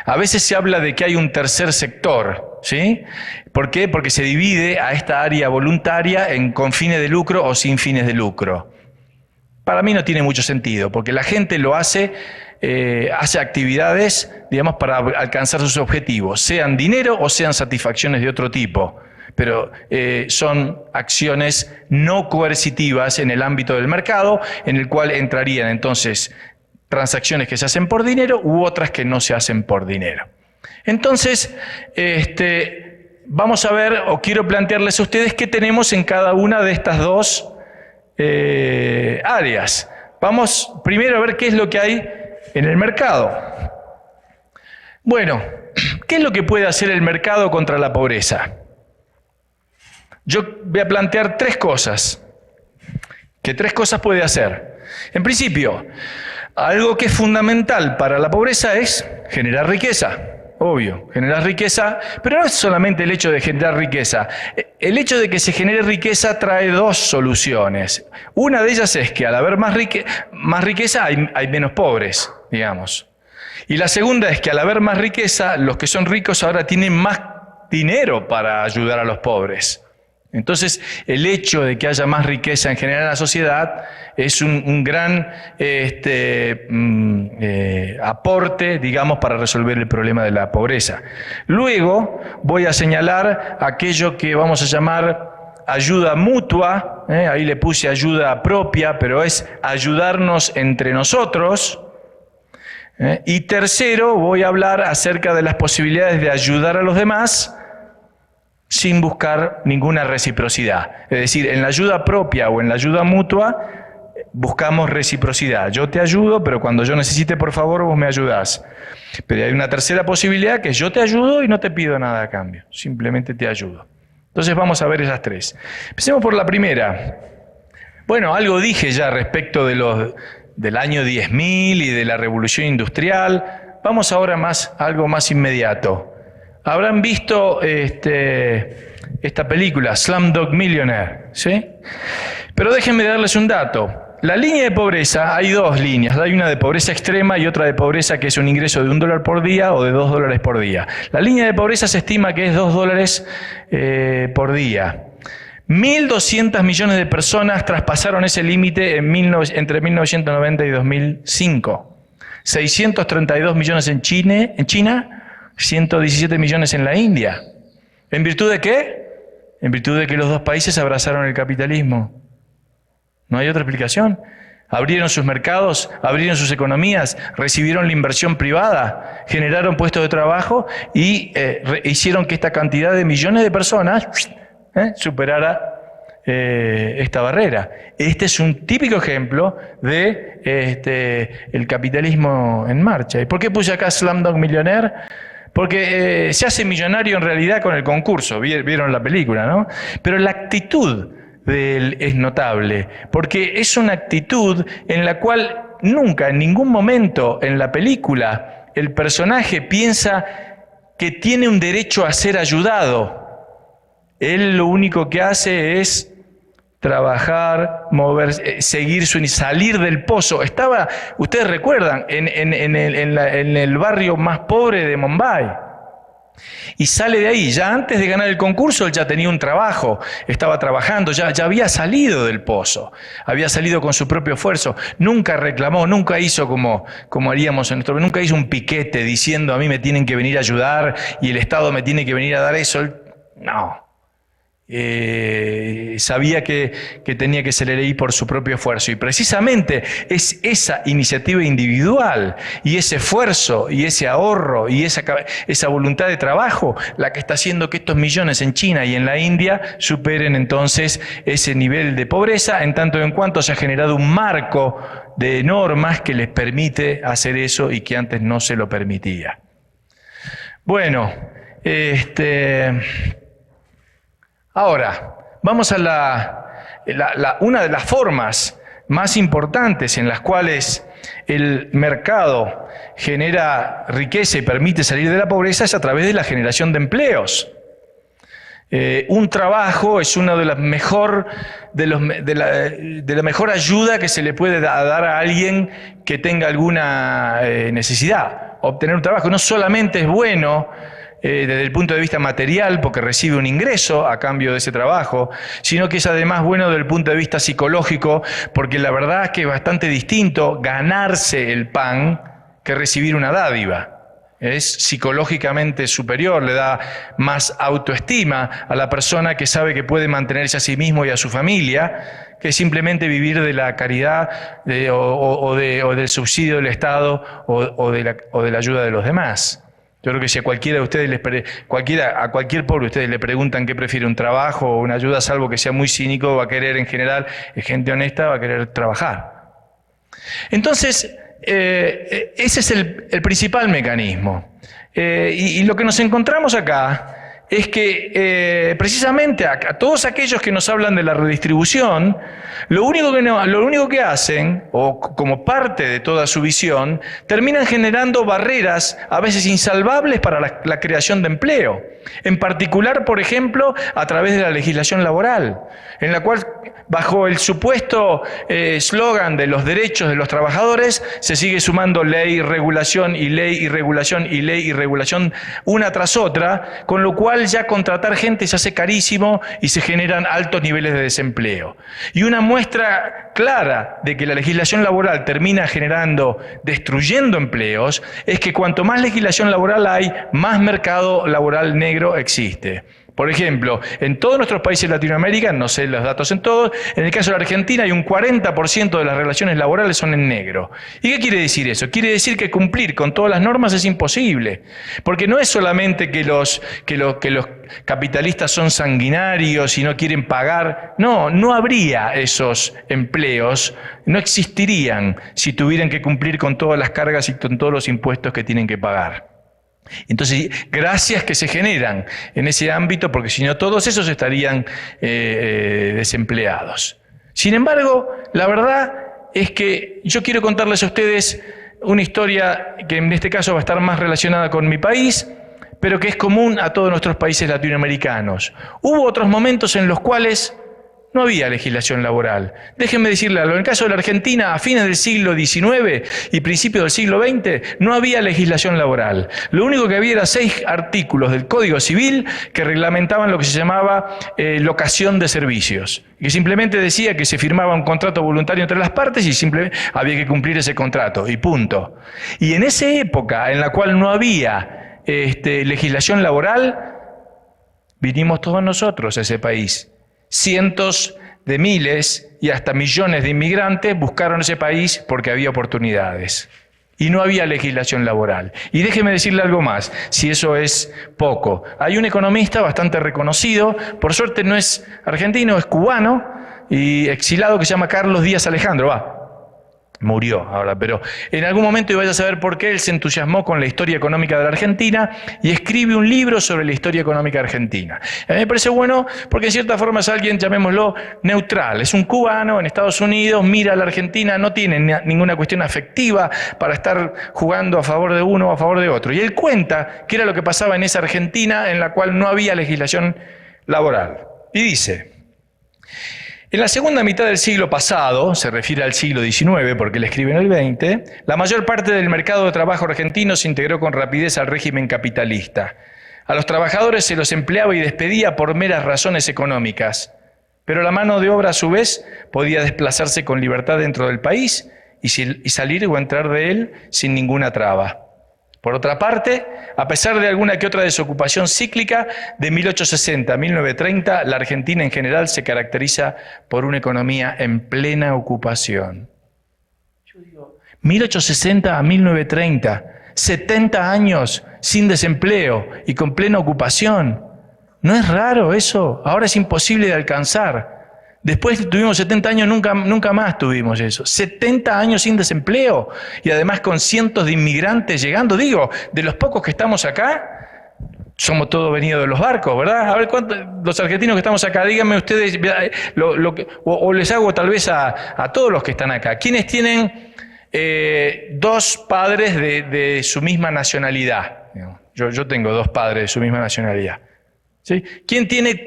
[SPEAKER 1] A veces se habla de que hay un tercer sector, ¿sí? ¿Por qué? Porque se divide a esta área voluntaria con fines de lucro o sin fines de lucro. Para mí no tiene mucho sentido, porque la gente lo hace actividades, digamos, para alcanzar sus objetivos, sean dinero o sean satisfacciones de otro tipo. Pero son acciones no coercitivas en el ámbito del mercado, en el cual entrarían entonces transacciones que se hacen por dinero u otras que no se hacen por dinero. Entonces, vamos a ver, o quiero plantearles a ustedes qué tenemos en cada una de estas dos áreas. Vamos primero a ver qué es lo que hay en el mercado. Bueno, ¿qué es lo que puede hacer el mercado contra la pobreza? Yo voy a plantear tres cosas. ¿Qué tres cosas puede hacer? En principio, algo que es fundamental para la pobreza es generar riqueza. Obvio, generar riqueza, pero no es solamente el hecho de generar riqueza. El hecho de que se genere riqueza trae dos soluciones. Una de ellas es que al haber más riqueza hay menos pobres, digamos. Y la segunda es que al haber más riqueza, los que son ricos ahora tienen más dinero para ayudar a los pobres. Entonces, el hecho de que haya más riqueza en general en la sociedad es un gran aporte, digamos, para resolver el problema de la pobreza. Luego voy a señalar aquello que vamos a llamar ayuda mutua, ahí le puse ayuda propia, pero es ayudarnos entre nosotros. Y tercero, voy a hablar acerca de las posibilidades de ayudar a los demás sin buscar ninguna reciprocidad. Es decir, en la ayuda propia o en la ayuda mutua buscamos reciprocidad. Yo te ayudo, pero cuando yo necesite, por favor, vos me ayudás. Pero hay una tercera posibilidad que es yo te ayudo y no te pido nada a cambio. Simplemente te ayudo. Entonces vamos a ver esas tres. Empecemos por la primera. Bueno, algo dije ya respecto de del año 10.000 y de la revolución industrial. Vamos ahora a algo más inmediato. Habrán visto esta película, Slumdog Millionaire, ¿sí? Pero déjenme darles un dato. La línea de pobreza, hay dos líneas. Hay una de pobreza extrema y otra de pobreza que es un ingreso de $1 por día o de $2 por día. La línea de pobreza se estima que es $2 por día. 1.200 millones de personas traspasaron ese límite entre 1990 y 2005. 632 millones en China, 117 millones en la India. ¿En virtud de qué? En virtud de que los dos países abrazaron el capitalismo. No hay otra explicación. Abrieron sus mercados, abrieron sus economías, recibieron la inversión privada, generaron puestos de trabajo y hicieron que esta cantidad de millones de personas superara esta barrera. Este es un típico ejemplo de el capitalismo en marcha. ¿Y por qué puse acá Slumdog Millionaire? Porque se hace millonario en realidad con el concurso, vieron la película, ¿no? Pero la actitud de él es notable, porque es una actitud en la cual nunca, en ningún momento en la película, el personaje piensa que tiene un derecho a ser ayudado. Él lo único que hace es trabajar, moverse, salir del pozo. Estaba, ustedes recuerdan, en el barrio más pobre de Mumbai. Y sale de ahí. Ya antes de ganar el concurso, él ya tenía un trabajo, estaba trabajando, ya había salido del pozo, había salido con su propio esfuerzo. Nunca reclamó, nunca hizo como haríamos en nuestro, nunca hizo un piquete diciendo a mí me tienen que venir a ayudar y el Estado me tiene que venir a dar eso. No. Sabía que tenía que salir ahí por su propio esfuerzo, y precisamente es esa iniciativa individual y ese esfuerzo y ese ahorro y esa voluntad de trabajo la que está haciendo que estos millones en China y en la India superen entonces ese nivel de pobreza, en tanto en cuanto se ha generado un marco de normas que les permite hacer eso y que antes no se lo permitía. Bueno, ahora, vamos a una de las formas más importantes en las cuales el mercado genera riqueza y permite salir de la pobreza es a través de la generación de empleos. Un trabajo es una de las mejor ayuda que se le puede dar a alguien que tenga alguna necesidad. Obtener un trabajo no solamente es bueno desde el punto de vista material, porque recibe un ingreso a cambio de ese trabajo, sino que es además bueno desde el punto de vista psicológico, porque la verdad es que es bastante distinto ganarse el pan que recibir una dádiva. Es psicológicamente superior, le da más autoestima a la persona que sabe que puede mantenerse a sí mismo y a su familia, que simplemente vivir de la caridad o del subsidio del Estado o de la ayuda de los demás. Yo creo que si a cualquiera de ustedes a cualquier pobre ustedes le preguntan qué prefiere, un trabajo o una ayuda, salvo que sea muy cínico, va a querer en general, gente honesta, va a querer trabajar. Entonces, ese es el principal mecanismo. Y lo que nos encontramos acá es que precisamente a todos aquellos que nos hablan de la redistribución, lo único que hacen, o como parte de toda su visión, terminan generando barreras a veces insalvables para la creación de empleo. En particular, por ejemplo, a través de la legislación laboral, en la cual, bajo el supuesto eslogan de los derechos de los trabajadores, se sigue sumando ley, regulación y ley y regulación y ley y regulación una tras otra, con lo cual ya contratar gente se hace carísimo y se generan altos niveles de desempleo. Y una muestra clara de que la legislación laboral termina destruyendo empleos, es que cuanto más legislación laboral hay, más mercado laboral negro existe. Por ejemplo, en todos nuestros países de Latinoamérica, no sé los datos en todos, en el caso de la Argentina hay un 40% de las relaciones laborales son en negro. ¿Y qué quiere decir eso? Quiere decir que cumplir con todas las normas es imposible. Porque no es solamente que los capitalistas son sanguinarios y no quieren pagar. No habría esos empleos, no existirían si tuvieran que cumplir con todas las cargas y con todos los impuestos que tienen que pagar. Entonces, gracias que se generan en ese ámbito, porque si no todos esos estarían desempleados. Sin embargo, la verdad es que yo quiero contarles a ustedes una historia que en este caso va a estar más relacionada con mi país, pero que es común a todos nuestros países latinoamericanos. Hubo otros momentos en los cuales no había legislación laboral. Déjenme decirle algo, en el caso de la Argentina, a fines del siglo XIX y principios del siglo XX, no había legislación laboral. Lo único que había era 6 artículos del Código Civil que reglamentaban lo que se llamaba locación de servicios, que simplemente decía que se firmaba un contrato voluntario entre las partes y simplemente había que cumplir ese contrato, y punto. Y en esa época en la cual no había legislación laboral, vinimos todos nosotros a ese país. Cientos de miles y hasta millones de inmigrantes buscaron ese país porque había oportunidades. Y no había legislación laboral. Y déjeme decirle algo más, si eso es poco. Hay un economista bastante reconocido, por suerte no es argentino, es cubano y exilado, que se llama Carlos Díaz Alejandro. Murió ahora, pero en algún momento, y vaya a saber por qué, él se entusiasmó con la historia económica de la Argentina y escribe un libro sobre la historia económica argentina. A mí me parece bueno porque en cierta forma es alguien, llamémoslo, neutral. Es un cubano en Estados Unidos, mira a la Argentina, no tiene ninguna cuestión afectiva para estar jugando a favor de uno o a favor de otro. Y él cuenta qué era lo que pasaba en esa Argentina en la cual no había legislación laboral. Y dice: en la segunda mitad del siglo pasado, se refiere al siglo XIX porque él escribe en el XX, la mayor parte del mercado de trabajo argentino se integró con rapidez al régimen capitalista. A los trabajadores se los empleaba y despedía por meras razones económicas, pero la mano de obra a su vez podía desplazarse con libertad dentro del país y salir o entrar de él sin ninguna traba. Por otra parte, a pesar de alguna que otra desocupación cíclica, de 1860 a 1930, la Argentina en general se caracteriza por una economía en plena ocupación. Yo digo, 1860 a 1930, 70 años sin desempleo y con plena ocupación. ¿No es raro eso? Ahora es imposible de alcanzar. Después tuvimos 70 años, nunca más tuvimos eso. 70 años sin desempleo y además con cientos de inmigrantes llegando. Digo, de los pocos que estamos acá, somos todos venidos de los barcos, ¿verdad? A ver, los argentinos que estamos acá, díganme ustedes, o les hago tal vez a todos los que están acá. ¿Quiénes tienen 2 padres de su misma nacionalidad? Yo tengo 2 padres de su misma nacionalidad. ¿Sí? ¿Quién tiene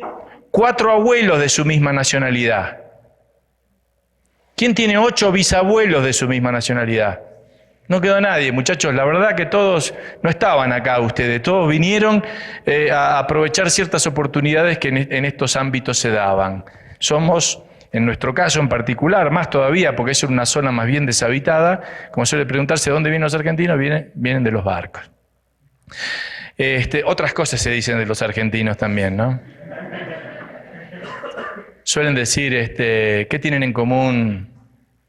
[SPEAKER 1] 4 abuelos de su misma nacionalidad? ¿Quién tiene 8 bisabuelos de su misma nacionalidad? No quedó nadie, muchachos. La verdad que todos no estaban acá ustedes. Todos vinieron a aprovechar ciertas oportunidades que en estos ámbitos se daban. Somos, en nuestro caso en particular, más todavía, porque es una zona más bien deshabitada, como suele preguntarse de dónde vienen los argentinos, vienen de los barcos. Otras cosas se dicen de los argentinos también, ¿no? Suelen decir, ¿qué tienen en común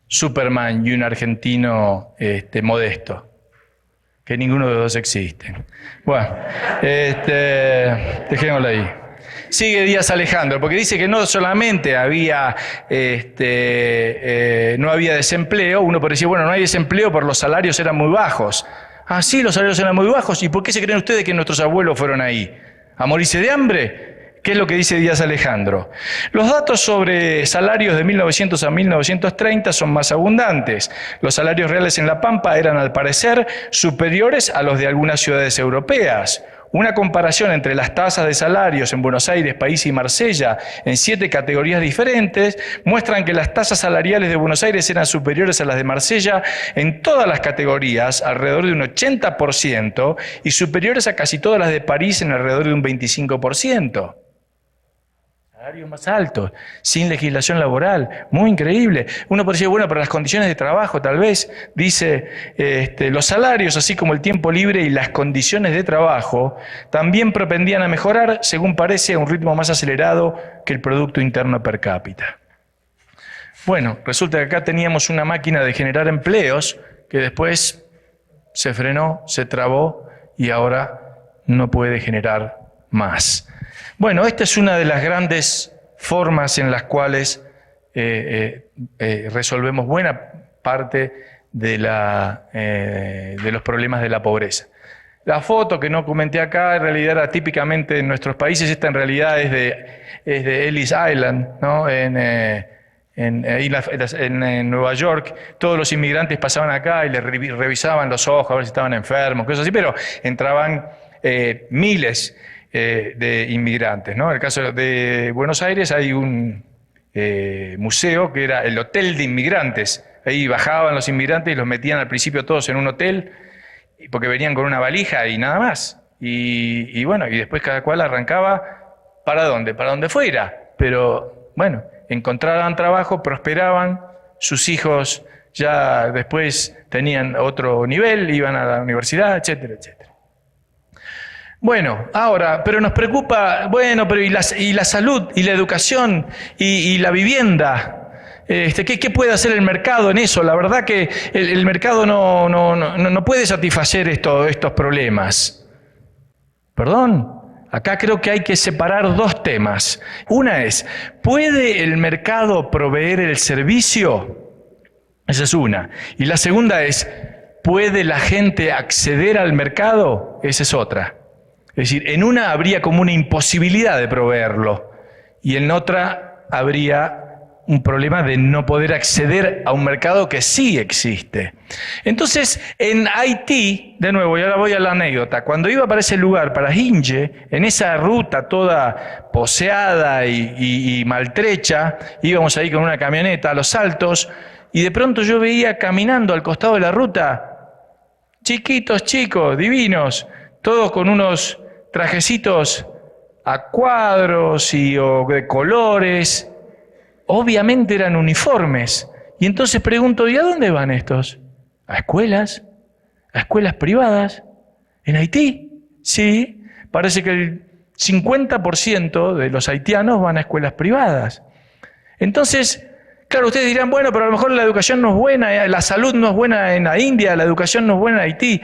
[SPEAKER 1] Superman y un argentino modesto? Que ninguno de los dos existe. Bueno, dejémoslo ahí. Sigue Díaz Alejandro, porque dice que no solamente había, no había desempleo. Uno puede decir, bueno, no hay desempleo porque los salarios eran muy bajos. Ah, sí, los salarios eran muy bajos. ¿Y por qué se creen ustedes que nuestros abuelos fueron ahí? ¿A morirse de hambre? ¿Qué es lo que dice Díaz Alejandro? Los datos sobre salarios de 1900 a 1930 son más abundantes. Los salarios reales en La Pampa eran, al parecer, superiores a los de algunas ciudades europeas. Una comparación entre las tasas de salarios en Buenos Aires, París y Marsella en 7 categorías diferentes muestran que las tasas salariales de Buenos Aires eran superiores a las de Marsella en todas las categorías, alrededor de un 80%, y superiores a casi todas las de París en alrededor de un 25%. Salarios más altos, sin legislación laboral, muy increíble. Uno puede decir, bueno, pero las condiciones de trabajo tal vez, dice, los salarios, así como el tiempo libre y las condiciones de trabajo, también propendían a mejorar, según parece, a un ritmo más acelerado que el Producto Interno per cápita. Bueno, resulta que acá teníamos una máquina de generar empleos que después se frenó, se trabó y ahora no puede generar más. Bueno, esta es una de las grandes formas en las cuales resolvemos buena parte de los problemas de la pobreza. La foto que no comenté acá en realidad era típicamente en nuestros países. Esta en realidad es de Ellis Island, ¿no? En Nueva York. Todos los inmigrantes pasaban acá y les revisaban los ojos a ver si estaban enfermos, cosas así, pero entraban miles de inmigrantes, ¿no? En el caso de Buenos Aires hay un museo que era el Hotel de Inmigrantes. Ahí bajaban los inmigrantes y los metían al principio todos en un hotel, porque venían con una valija y nada más. Y bueno, y después cada cual arrancaba ¿para dónde? Para donde fuera. Pero bueno, encontraban trabajo, prosperaban, sus hijos ya después tenían otro nivel, iban a la universidad, etcétera, etcétera. Bueno, ahora, pero nos preocupa, bueno, pero y la salud, y la educación, y la vivienda. ¿Qué puede hacer el mercado en eso? La verdad que el mercado no puede satisfacer estos problemas. ¿Perdón? Acá creo que hay que separar 2 temas. Una es, ¿puede el mercado proveer el servicio? Esa es una. Y la segunda es, ¿puede la gente acceder al mercado? Esa es otra. Es decir, en una habría como una imposibilidad de proveerlo y en otra habría un problema de no poder acceder a un mercado que sí existe. Entonces, en Haití, de nuevo, y ahora voy a la anécdota, cuando iba para ese lugar, para Hinge, en esa ruta toda poseada y maltrecha, íbamos ahí con una camioneta a los altos y de pronto yo veía caminando al costado de la ruta chiquitos, chicos, divinos, todos con unos trajecitos a cuadros o de colores, obviamente eran uniformes. Y entonces pregunto, ¿y a dónde van estos? ¿A escuelas? ¿A escuelas privadas? ¿En Haití? Sí, parece que el 50% de los haitianos van a escuelas privadas. Entonces, claro, ustedes dirán, bueno, pero a lo mejor la educación no es buena, la salud no es buena en la India, la educación no es buena en Haití.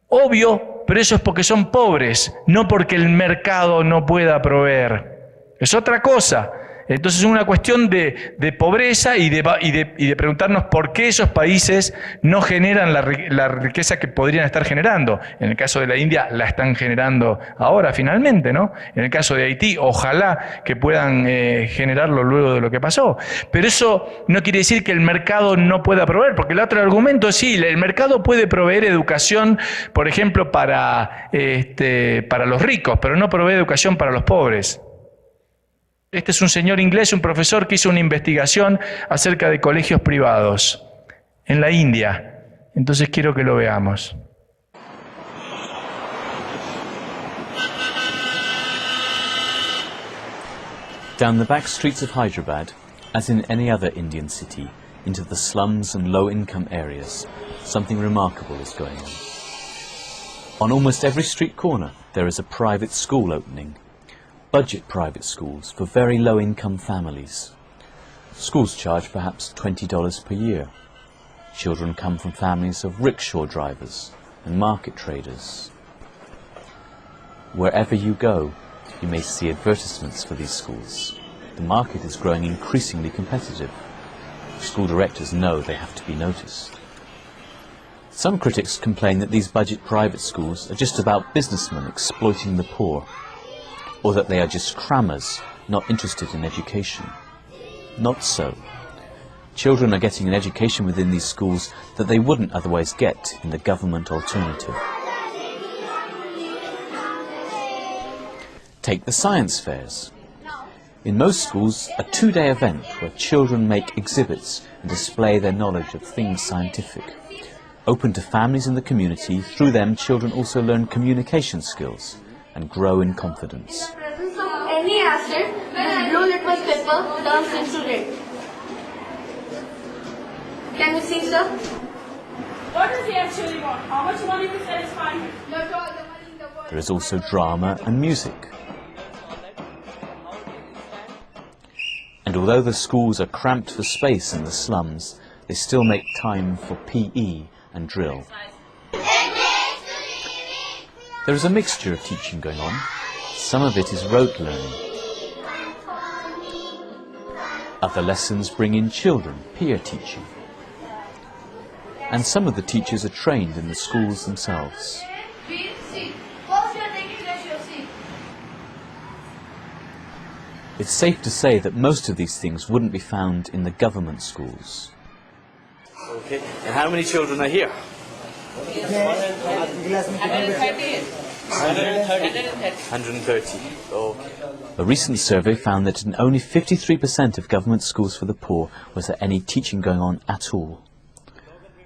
[SPEAKER 1] Obvio, pero eso es porque son pobres, no porque el mercado no pueda proveer. Es otra cosa. Entonces es una cuestión de pobreza y de preguntarnos por qué esos países no generan la riqueza que podrían estar generando. En el caso de la India la están generando ahora finalmente, ¿no? En el caso de Haití, ojalá que puedan generarlo luego de lo que pasó. Pero eso no quiere decir que el mercado no pueda proveer, porque el otro argumento es sí, el mercado puede proveer educación, por ejemplo, para los ricos, pero no provee educación para los pobres. Este es un señor inglés, un profesor que hizo una investigación acerca de colegios privados en la India. Entonces quiero que lo veamos.
[SPEAKER 2] Down the back streets of Hyderabad, as in any other Indian city, into the slums and low-income areas, something remarkable is going on. On almost every street corner, there is a private school opening. Budget private schools for very low-income families. Schools charge perhaps $20 per year. Children come from families of rickshaw drivers and market traders. Wherever you go, you may see advertisements for these schools. The market is growing increasingly competitive. School directors know they have to be noticed. Some critics complain that these budget private schools are just about businessmen exploiting the poor, or that they are just crammers not interested in education. Not so. Children are getting an education within these schools that they wouldn't otherwise get in the government alternative. Take the science fairs. In most schools, a two-day event where children make exhibits and display their knowledge of things scientific. Open to families in the community, through them children also learn communication skills and grow in confidence.
[SPEAKER 3] In the presence of any acid, the blue litmus paper turns into red. Can you see, sir?
[SPEAKER 4] What does he actually want? How much money to satisfy him?
[SPEAKER 2] There is also drama and music. And although the schools are cramped for space in the slums, they still make time for PE and drill. There is a mixture of teaching going on. Some of it is rote learning. Other lessons bring in children, peer teaching. And some of the teachers are trained in the schools themselves. It's safe to say that most of these things wouldn't be found in the government schools.
[SPEAKER 5] Okay, and how many children are here? 130. Okay.
[SPEAKER 2] A recent survey found that in only 53% of government schools for the poor was there any teaching going on at all.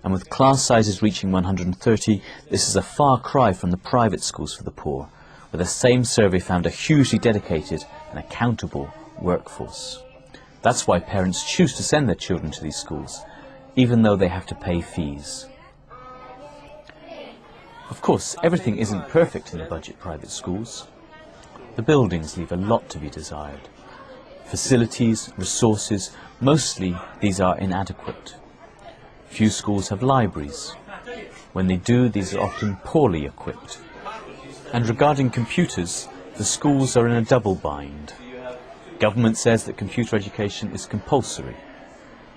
[SPEAKER 2] And with class sizes reaching 130, this is a far cry from the private schools for the poor, where the same survey found a hugely dedicated and accountable workforce. That's why parents choose to send their children to these schools, even though they have to pay fees. Of course, everything isn't perfect in the budget private schools. The buildings leave a lot to be desired. Facilities, resources, mostly these are inadequate. Few schools have libraries. When they do, these are often poorly equipped. And regarding computers, the schools are in a double bind. Government says that computer education is compulsory.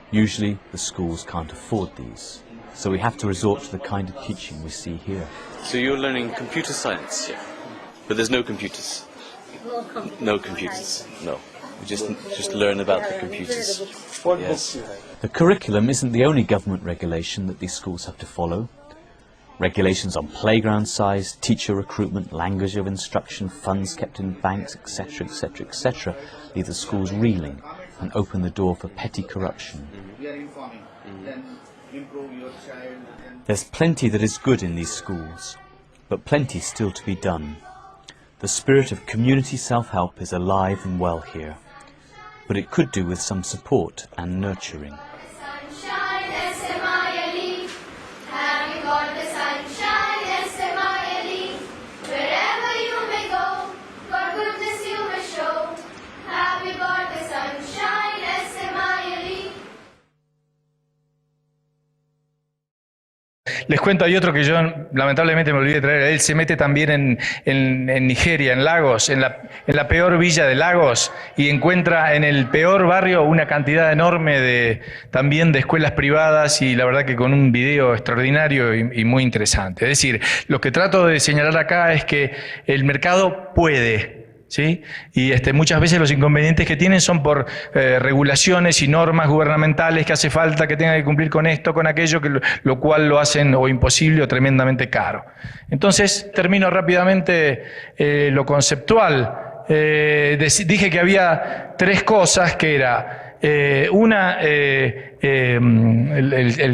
[SPEAKER 2] Usually the schools can't afford these, so we have to resort to the kind of teaching we see here.
[SPEAKER 5] So you're learning computer science here, but there's no computers. No computers. No. We just learn about the computers.
[SPEAKER 6] What
[SPEAKER 5] Yes.
[SPEAKER 6] books you have?
[SPEAKER 2] The curriculum isn't the only government regulation that these schools have to follow. Regulations on playground size, teacher recruitment, language of instruction, funds kept in banks, etc., etc., etc., leave the schools reeling and open the door for petty corruption. There's plenty that is good in these schools, but plenty still to be done. The spirit of community self-help is alive and well here, but it could do with some support and nurturing.
[SPEAKER 7] Sunshine, S-M-I-L-E. Have you got the sunshine, S-M-I-L-E? Wherever you may go, what goodness you may show. Have you got the sunshine, S-M-I-L-E?
[SPEAKER 1] les cuento, hay otro que yo lamentablemente me olvidé de traer. Él se mete también en Nigeria, en Lagos, en la peor villa de Lagos, y encuentra en el peor barrio una cantidad enorme también de escuelas privadas, y la verdad que con un video extraordinario y muy interesante. Es decir, lo que trato de señalar acá es que el mercado puede, ¿sí? Y muchas veces los inconvenientes que tienen son por regulaciones y normas gubernamentales que hace falta que tengan que cumplir con esto, con aquello, lo cual lo hacen o imposible o tremendamente caro. Entonces, termino rápidamente lo conceptual. Dije que había 3 cosas, que era una, el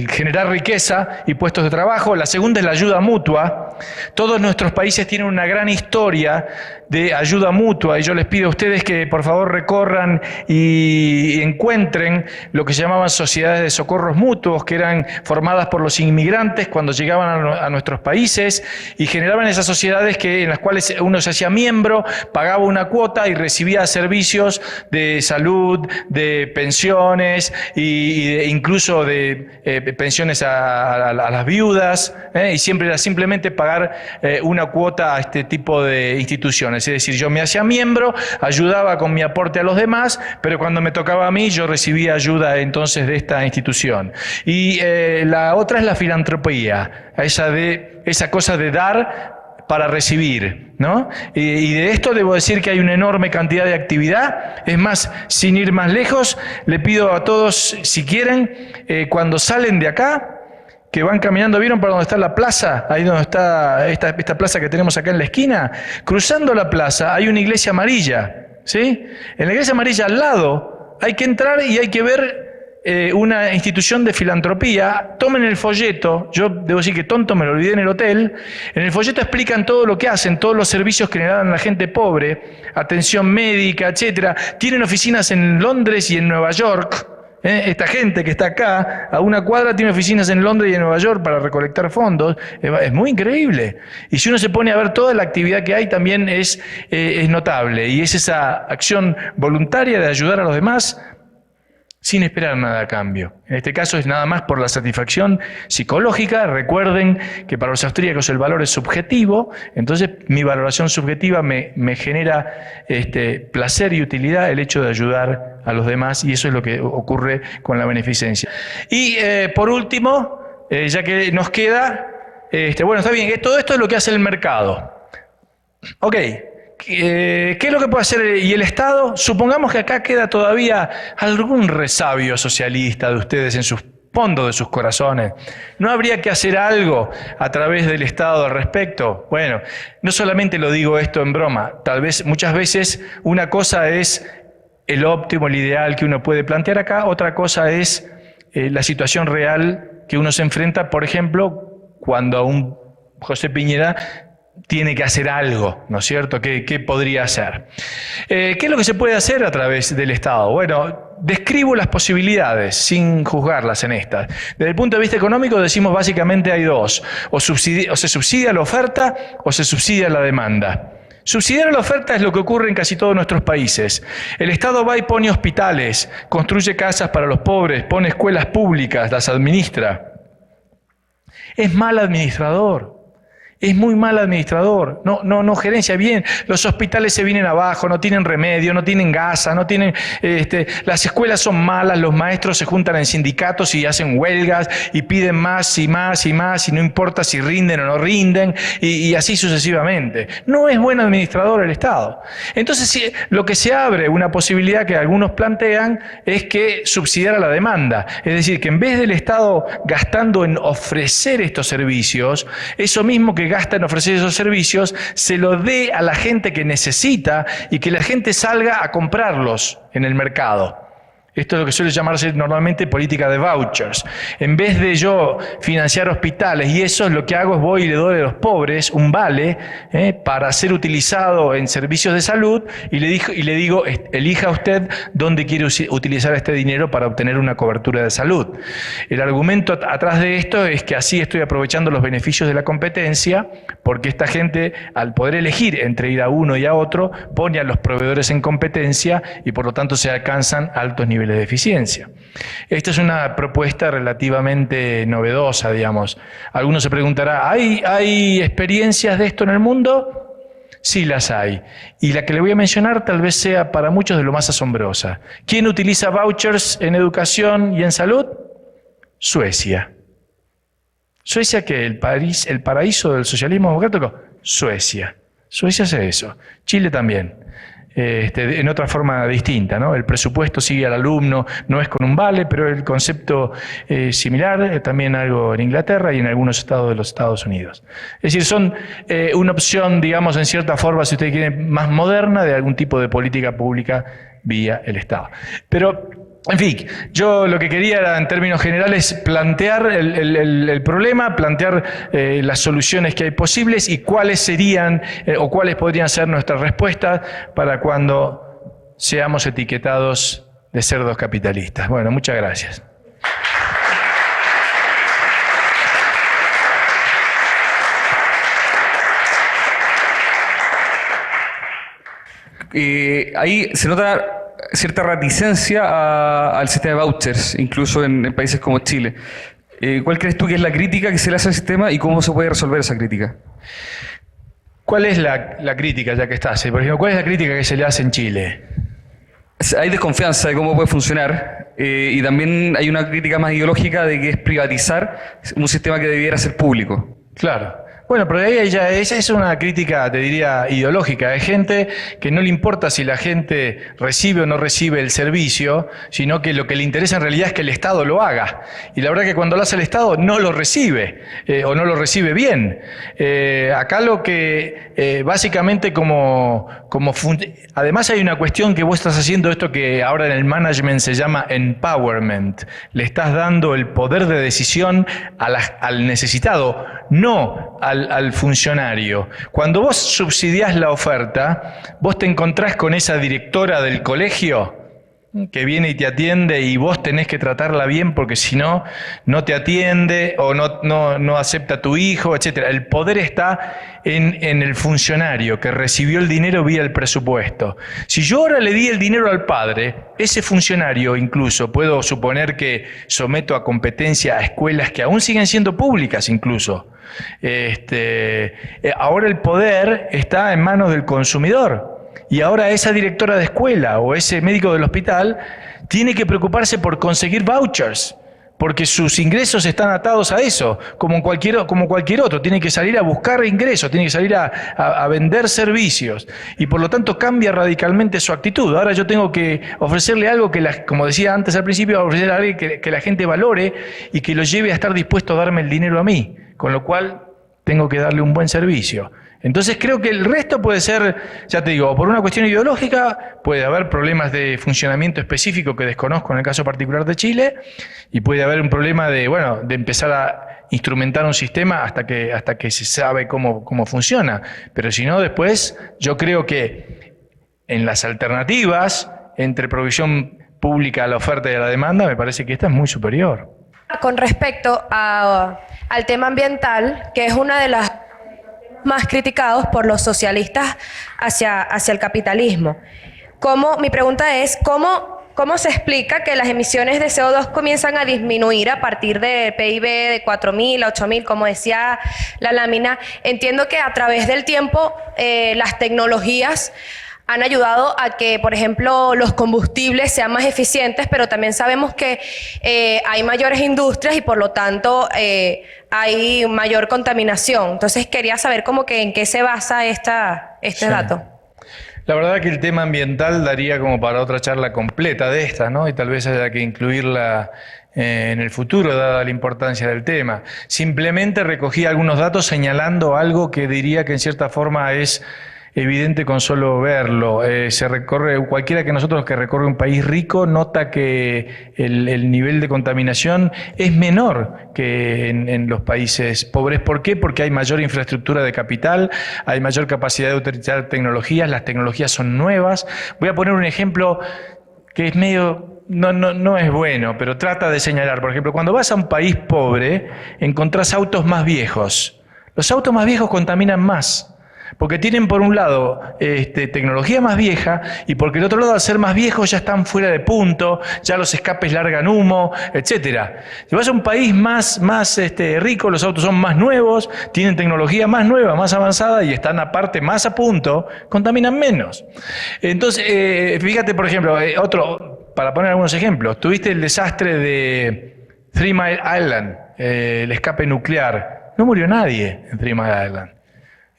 [SPEAKER 1] generar riqueza y puestos de trabajo. La segunda es la ayuda mutua. Todos nuestros países tienen una gran historia de ayuda mutua, y yo les pido a ustedes que por favor recorran y encuentren lo que se llamaban sociedades de socorros mutuos, que eran formadas por los inmigrantes cuando llegaban a nuestros países, y generaban esas sociedades en las cuales uno se hacía miembro, pagaba una cuota y recibía servicios de salud, de pensiones e incluso de pensiones a las viudas, y siempre era simplemente pagar una cuota a este tipo de instituciones. Es decir, yo me hacía miembro, ayudaba con mi aporte a los demás, pero cuando me tocaba a mí yo recibía ayuda entonces de esta institución. Y la otra es la filantropía, esa cosa de dar para recibir, ¿no? Y de esto debo decir que hay una enorme cantidad de actividad. Es más, sin ir más lejos, le pido a todos, si quieren, cuando salen de acá, que van caminando, ¿vieron para donde está la plaza? Ahí donde está esta plaza que tenemos acá en la esquina. Cruzando la plaza hay una iglesia amarilla, ¿sí? En la iglesia amarilla al lado hay que entrar y hay que ver una institución de filantropía. Tomen el folleto. Yo debo decir que tonto me lo olvidé en el hotel. En el folleto explican todo lo que hacen, todos los servicios que le dan a la gente pobre, atención médica, etcétera. Tienen oficinas en Londres y en Nueva York. Esta gente que está acá, a una cuadra, tiene oficinas en Londres y en Nueva York para recolectar fondos. Es muy increíble. Y si uno se pone a ver toda la actividad que hay, también es notable. Y es esa acción voluntaria de ayudar a los demás sin esperar nada a cambio. En este caso es nada más por la satisfacción psicológica. Recuerden que para los austríacos el valor es subjetivo, entonces mi valoración subjetiva me genera placer y utilidad el hecho de ayudar a los demás, y eso es lo que ocurre con la beneficencia. Y por último, ya que nos queda, bueno, está bien, todo esto es lo que hace el mercado. Ok. ¿Qué es lo que puede hacer y el Estado? Supongamos que acá queda todavía algún resabio socialista de ustedes en sus fondos de sus corazones. ¿No habría que hacer algo a través del Estado al respecto? Bueno, no solamente lo digo esto en broma, tal vez muchas veces una cosa es el óptimo, el ideal que uno puede plantear acá, otra cosa es la situación real que uno se enfrenta, por ejemplo, cuando a un José Piñera tiene que hacer algo, ¿no es cierto? ¿Qué podría hacer? ¿Qué es lo que se puede hacer a través del Estado? Bueno, describo las posibilidades sin juzgarlas en estas. Desde el punto de vista económico decimos básicamente hay dos: o se subsidia la oferta o se subsidia la demanda. Subsidiar la oferta es lo que ocurre en casi todos nuestros países. El Estado va y pone hospitales, construye casas para los pobres, pone escuelas públicas, las administra. Es mal administrador. Es muy mal administrador, no gerencia bien. Los hospitales se vienen abajo, no tienen remedio, no tienen gasa, no tienen, las escuelas son malas, los maestros se juntan en sindicatos y hacen huelgas y piden más y más y más, y no importa si rinden o no rinden, y así sucesivamente. No es buen administrador el Estado. Entonces, lo que se abre, una posibilidad que algunos plantean, es que subsidiar a la demanda. Es decir, que en vez del Estado gastando en ofrecer estos servicios, eso mismo que gasta en ofrecer esos servicios, se lo dé a la gente que necesita y que la gente salga a comprarlos en el mercado. Esto es lo que suele llamarse normalmente política de vouchers. En vez de yo financiar hospitales y eso, lo que hago es voy y le doy a los pobres un vale para ser utilizado en servicios de salud, y le digo, elija usted dónde quiere utilizar este dinero para obtener una cobertura de salud. El argumento atrás de esto es que así estoy aprovechando los beneficios de la competencia, porque esta gente, al poder elegir entre ir a uno y a otro, pone a los proveedores en competencia y por lo tanto se alcanzan altos niveles niveles de eficiencia. Esta es una propuesta relativamente novedosa, digamos. Algunos se preguntará, ¿hay experiencias de esto en el mundo? Sí las hay. Y la que le voy a mencionar tal vez sea para muchos de lo más asombrosa. ¿Quién utiliza vouchers en educación y en salud? Suecia. ¿Suecia qué? ¿El paraíso del socialismo democrático? Suecia. Suecia hace eso. Chile también. En otra forma distinta, ¿no? El presupuesto sigue al alumno, no es con un vale, pero el concepto similar, también algo en Inglaterra y en algunos estados de los Estados Unidos. Es decir, son una opción, digamos, en cierta forma, si ustedes quieren, más moderna de algún tipo de política pública vía el Estado. Pero, en fin, yo lo que quería era, en términos generales, plantear el problema, plantear las soluciones que hay posibles y cuáles serían o cuáles podrían ser nuestras respuestas para cuando seamos etiquetados de cerdos capitalistas. Bueno, muchas gracias.
[SPEAKER 6] Ahí se nota cierta reticencia al sistema de vouchers, incluso en países como Chile. ¿Cuál crees tú que es la crítica que se le hace al sistema y cómo se puede resolver esa crítica?
[SPEAKER 1] ¿Cuál es la crítica, ya que estás? Por ejemplo, ¿cuál es la crítica que se le hace en Chile?
[SPEAKER 6] Hay desconfianza de cómo puede funcionar y también hay una crítica más ideológica de que es privatizar un sistema que debiera ser público.
[SPEAKER 1] Claro. Bueno, pero ahí ya es una crítica, te diría, ideológica. Hay gente que no le importa si la gente recibe o no recibe el servicio, sino que lo que le interesa en realidad es que el Estado lo haga. Y la verdad que cuando lo hace el Estado no lo recibe, o no lo recibe bien. Acá lo que básicamente además hay una cuestión que vos estás haciendo esto que ahora en el management se llama empowerment. Le estás dando el poder de decisión al necesitado, no al funcionario. Cuando vos subsidiás la oferta, vos te encontrás con esa directora del colegio que viene y te atiende y vos tenés que tratarla bien porque si no, no te atiende o no acepta a tu hijo, etc. El poder está en el funcionario que recibió el dinero vía el presupuesto. Si yo ahora le di el dinero al padre, ese funcionario incluso, puedo suponer que someto a competencia a escuelas que aún siguen siendo públicas incluso. Ahora el poder está en manos del consumidor. Y ahora esa directora de escuela o ese médico del hospital tiene que preocuparse por conseguir vouchers, porque sus ingresos están atados a eso, como cualquier otro. Tiene que salir a buscar ingresos, tiene que salir a vender servicios. Y por lo tanto cambia radicalmente su actitud. Ahora yo tengo que ofrecerle algo que, como decía antes al principio, ofrecerle algo que la gente valore y que lo lleve a estar dispuesto a darme el dinero a mí. Con lo cual tengo que darle un buen servicio. Entonces creo que el resto puede ser, ya te digo, por una cuestión ideológica, puede haber problemas de funcionamiento específico que desconozco en el caso particular de Chile, y puede haber un problema de empezar a instrumentar un sistema hasta que se sabe cómo funciona. Pero si no, después yo creo que en las alternativas entre provisión pública a la oferta y a la demanda, me parece que esta es muy superior.
[SPEAKER 8] Con respecto al tema ambiental, que es una de las más criticados por los socialistas hacia el capitalismo. Mi pregunta es, ¿cómo se explica que las emisiones de CO2 comienzan a disminuir a partir de PIB de 4.000 a 8.000, como decía la lámina? Entiendo que a través del tiempo las tecnologías han ayudado a que, por ejemplo, los combustibles sean más eficientes, pero también sabemos que hay mayores industrias y por lo tanto hay mayor contaminación. Entonces quería saber en qué se basa este dato.
[SPEAKER 1] La verdad que el tema ambiental daría como para otra charla completa de esta, ¿no? Y tal vez haya que incluirla en el futuro, dada la importancia del tema. Simplemente recogí algunos datos señalando algo que diría que en cierta forma es evidente con solo verlo. Cualquiera que nosotros que recorre un país rico nota que el nivel de contaminación es menor que en los países pobres. ¿Por qué? Porque hay mayor infraestructura de capital, hay mayor capacidad de utilizar tecnologías, las tecnologías son nuevas. Voy a poner un ejemplo que es medio... No es bueno, pero trata de señalar. Por ejemplo, cuando vas a un país pobre, encontrás autos más viejos. Los autos más viejos contaminan más. Porque tienen por un lado tecnología más vieja y porque el otro lado al ser más viejos ya están fuera de punto, ya los escapes largan humo, etcétera. Si vas a un país más rico, los autos son más nuevos, tienen tecnología más nueva, más avanzada y están aparte más a punto, contaminan menos. Entonces, fíjate por ejemplo, para poner algunos ejemplos, tuviste el desastre de 3 Mile Island, el escape nuclear. No murió nadie en 3 Mile Island.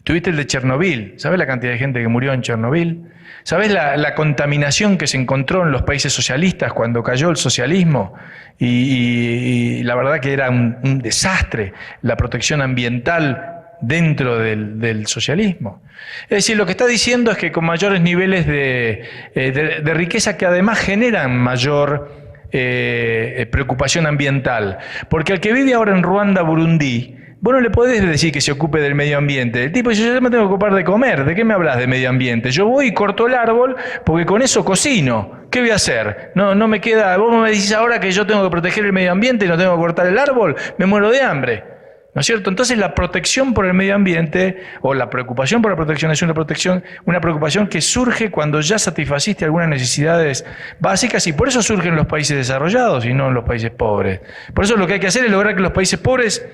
[SPEAKER 1] Tuviste el de Chernobyl. ¿Sabes la cantidad de gente que murió en Chernobyl? ¿Sabes la contaminación que se encontró en los países socialistas cuando cayó el socialismo? Y la verdad que era un desastre la protección ambiental dentro del socialismo. Es decir, lo que está diciendo es que con mayores niveles de riqueza que además generan mayor preocupación ambiental. Porque al que vive ahora en Ruanda, Burundi, vos no le podés decir que se ocupe del medio ambiente. El tipo dice, yo me tengo que ocupar de comer. ¿De qué me hablas de medio ambiente? Yo voy y corto el árbol porque con eso cocino. ¿Qué voy a hacer? No me queda... Vos me decís ahora que yo tengo que proteger el medio ambiente y no tengo que cortar el árbol. Me muero de hambre. ¿No es cierto? Entonces la protección por el medio ambiente o la preocupación por la protección es una preocupación que surge cuando ya satisfaciste algunas necesidades básicas y por eso surgen los países desarrollados y no en los países pobres. Por eso lo que hay que hacer es lograr que los países pobres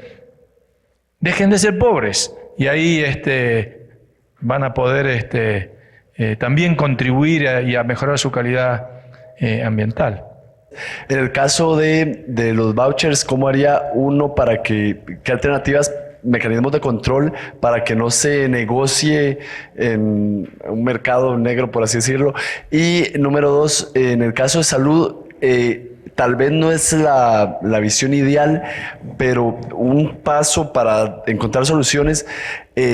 [SPEAKER 1] dejen de ser pobres y ahí van a poder también contribuir y a mejorar su calidad ambiental.
[SPEAKER 9] En el caso de los vouchers, ¿cómo haría uno para qué alternativas, mecanismos de control para que no se negocie en un mercado negro, por así decirlo? Y número 2, en el caso de salud, tal vez no es la visión ideal, pero un paso para encontrar soluciones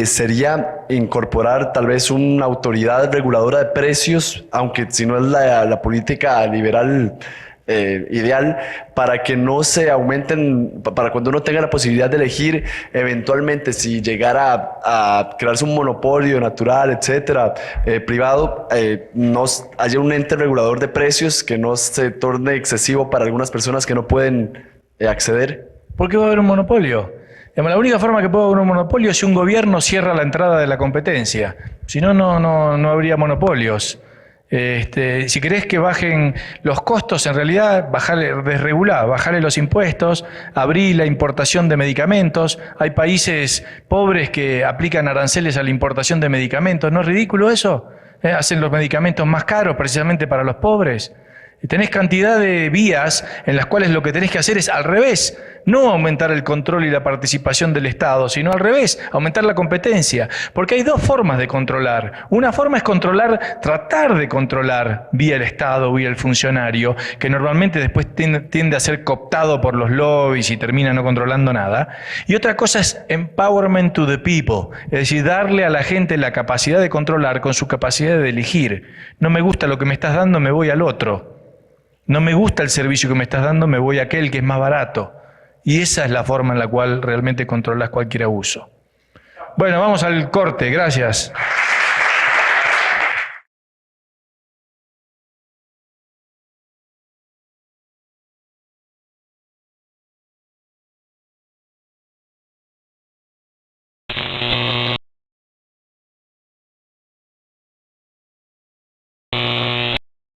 [SPEAKER 9] sería incorporar tal vez una autoridad reguladora de precios, aunque si no es la política liberal ideal, para que no se aumenten, para cuando uno tenga la posibilidad de elegir eventualmente si llegara a crearse un monopolio natural, etcétera, privado, no haya un ente regulador de precios que no se torne excesivo para algunas personas que no pueden acceder.
[SPEAKER 1] ¿Por qué va a haber un monopolio? La única forma que puede haber un monopolio es si un gobierno cierra la entrada de la competencia. Si no, no habría monopolios. Si querés que bajen los costos, en realidad, bajarle los impuestos, abrir la importación de medicamentos. Hay países pobres que aplican aranceles a la importación de medicamentos. ¿No es ridículo eso? Hacen los medicamentos más caros precisamente para los pobres. Tenés cantidad de vías en las cuales lo que tenés que hacer es al revés, no aumentar el control y la participación del Estado, sino al revés, aumentar la competencia. Porque hay dos formas de controlar. Una forma es tratar de controlar vía el Estado, vía el funcionario, que normalmente después tiende a ser cooptado por los lobbies y termina no controlando nada. Y otra cosa es empowerment to the people, es decir, darle a la gente la capacidad de controlar con su capacidad de elegir. No me gusta lo que me estás dando, me voy al otro. No me gusta el servicio que me estás dando, me voy a aquel que es más barato. Y esa es la forma en la cual realmente controlas cualquier abuso. Bueno, vamos al corte. Gracias.